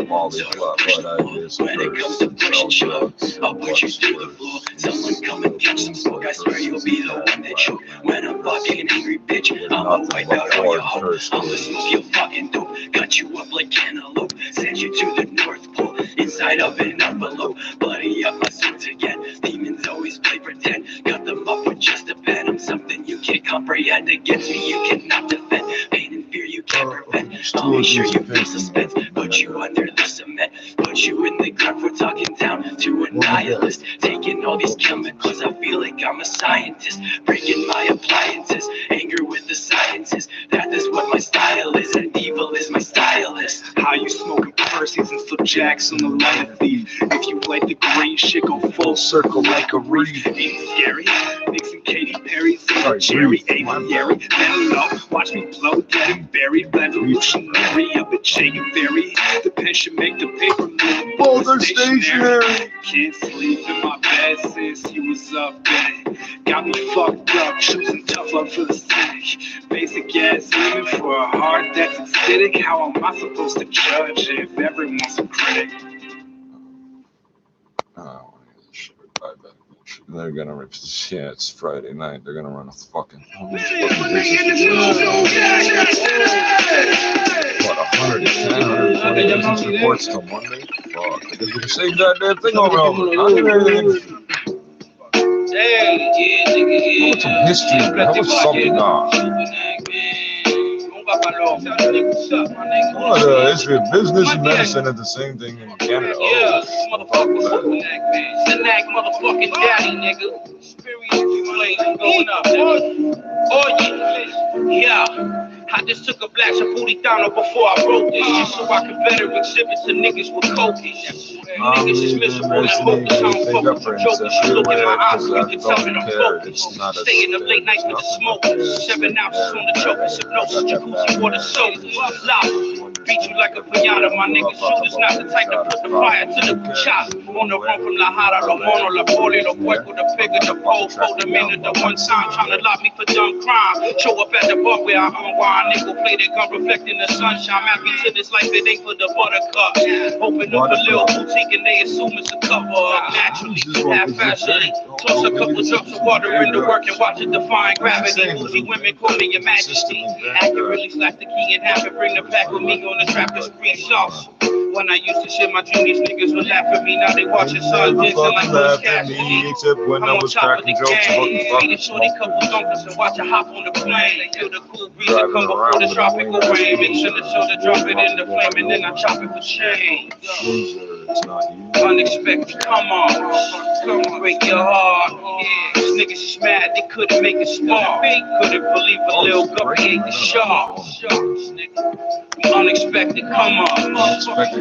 When it comes to pushing drugs, I'll put you through the floor. Someone come and catch some smoke. I swear you'll be the one that choke. When I'm fucking an angry bitch, I'ma wipe out all your hope. I'ma smoke your fucking dope. Cut you up like cantaloupe. Send you to the North Pole inside of an envelope. Bloody up my swords again. Demons always play pretend. Cut them up with just a pen. I'm something you can't comprehend. Against me you cannot defend. Pain and fear you can't prevent. I'll make sure you feel suspense. Put you under the cement. Put you in the ground for talking down to a nihilist. Taking all these chemicals, I feel like I'm a scientist. Breaking my appliances, anger with the sciences. That is what my style is, and evil is my stylist. How you smoking Percy's and flipjacks on the line of thief. If you like the green shit, go full circle like a reef. Ain't scary, Nixon, Katy Perry, Jerry, Aviary, Hello, watch me blow dead and buried. Revolutionary, I've been shaking very. The pen should make the paper move. Boulder stationary. Can't sleep in my bed since you was up in it. Got me fucked up, choosing tough love for the cynic. Basic ass women for a heart that's acidic. How am I supposed to judge if everyone's a critic? Oh, they're gonna rip. Yeah, it's Friday night. They're gonna run a fucking. What, 110, 120 business reports till Monday? Fuck. They do the same goddamn thing over. What's some history? How much something now? What the history of business and medicine are the same thing in Canada. Yeah, motherfucking motherfucking daddy, nigga. Going up, nigga. Oh yeah. I just took a black Saputitano before I wrote this shit so I could better exhibit to niggas with cocaine. Niggas is miserable and focused on fucking jokers. You look in my eyes, you can tell that I'm focused. Staying up late nights with the smokers. 7 ounces on the chokers, hypnosis, jacuzzi, water soap. Lava, beat you like a piñata. My niggas shooters not the type to put the fire to the chop. On the run from La Jara, La Mono, La Poli, La Puerco, the pig, the pole, fold them in at the one time, trying to lock me for dumb crime. Show up at the bar where I unwind, nigga play that gun reflecting the sunshine. Happy to this life, it ain't for the buttercup. Open up a little boutique and they assume it's a cover up. Naturally, half-assed, toss a couple drops of water in the work and watch it define gravity. Bougie women call me your majesty. Accurately slash the key in half and bring the back with me on the trap with screen sauce. When I used to shit my juniors, niggas would laugh at me. Now they watching Sun Dixon like Coach Cassidy. Except when I'm I on was top of the cracking jokes game. about Eat a shorty couple dunkers and watch her hop on the plane. Feel the cool breeze that come before the tropical rain. Make sure the children drop it in the flame and then I chop it for change. Unexpected, come on, break your heart. Yeah, these niggas is mad, they couldn't make it smart. Couldn't believe a little guppy ate the shark. Unexpected, come on,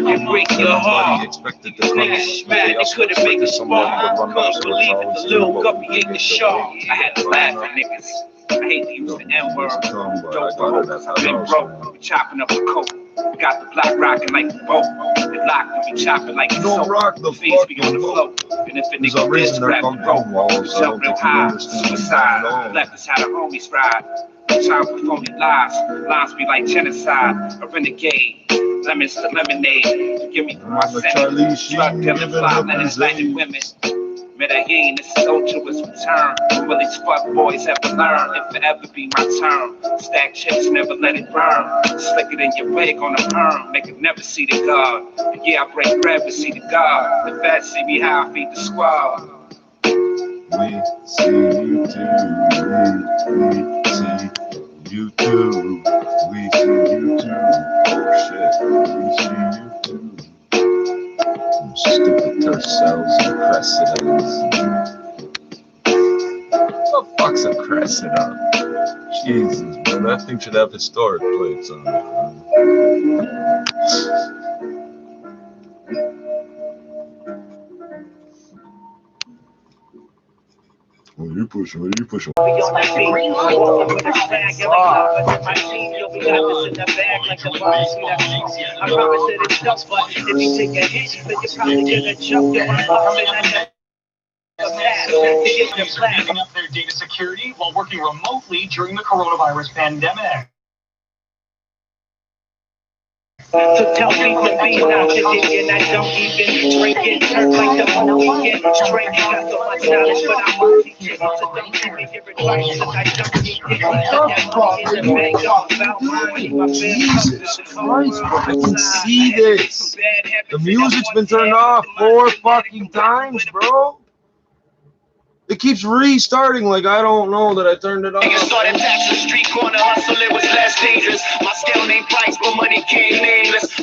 and break your heart. These niggas is mad, they couldn't make it smart. Couldn't believe it, the little guppy ate the shark. I had to laugh at niggas. I hate to use the N-word. Don't been broke, we chopping up the coke. Got the block rocking like the boat. The lock will be chopping like the soap. The fees be on the float. And if a nigga did grab the rope, jump real high, suicide. Left us how the homies ride. No time for phony lies. Lines be like genocide. A renegade. Lemons to lemonade. Give me my sentence. Drug dealing, fly, letting lightning women. Medellin, this is Ochoa's return. Will these fuck boys ever learn? If it ever be my turn. Stack chips, never let it burn. Slicker than your wig on a perm. Make it never see the God. And yeah, I break bread to see the God. The fat see me how I feed the squad. We see you too. We see you too. We see you too. Oh shit. We see you too. Them stupid Tercels and Crescidons. What the fuck's a Crescidon? Jesus, man, that thing should have historic plates on it. What are you pushing? What are you pushing? Giving up their data security while working remotely during the coronavirus pandemic. So tell people to be not to dig and I don't even drink it. Turn like the whole weekend. Straight got so much knowledge, but I won't teach it. So don't give me your advice, cause I don't need it. Jesus Christ, bro, I can see this. The music's been turned off 4 fucking times, bro. It keeps restarting like I don't know that I turned it off. Started past the street corner hustle, it was less dangerous. My scale named price, but money came nameless.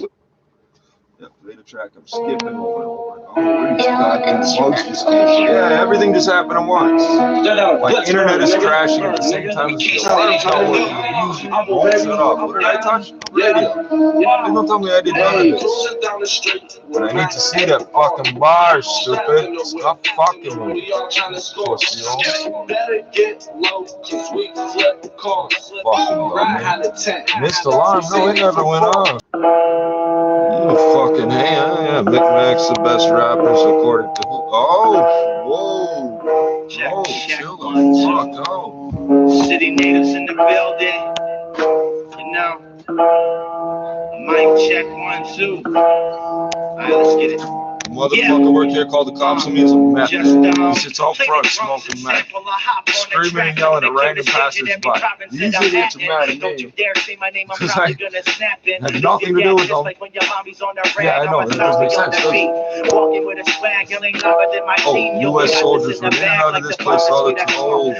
Yeah, play the track. I'm skipping over and over. Oh, really? Bugs just came. Yeah, everything just happened at once. Like internet is crashing at the same time as the alarm's not working. The music won't shut off. What did I touch? Radio. They don't tell me I did none of this. But I need to see that fucking bar, stupid. Stop fucking with me. Pussy, fucking dumb. Missed alarm? No, it never went on. You fucking yeah, Micmac's the best rappers according to who? Oh, whoa, chill the fuck out. City natives in the building, you know. Mic check 1, 2. Alright, let's get it. Motherfucker work here called the cops and means a meth. He sits out front smoking meth, screaming and yelling at random passersby. These idiots are mad at me because I had nothing to do with them. Yeah, I know, that doesn't make sense, does it? Oh, U.S. soldiers were in and out of this place all the time. Oh.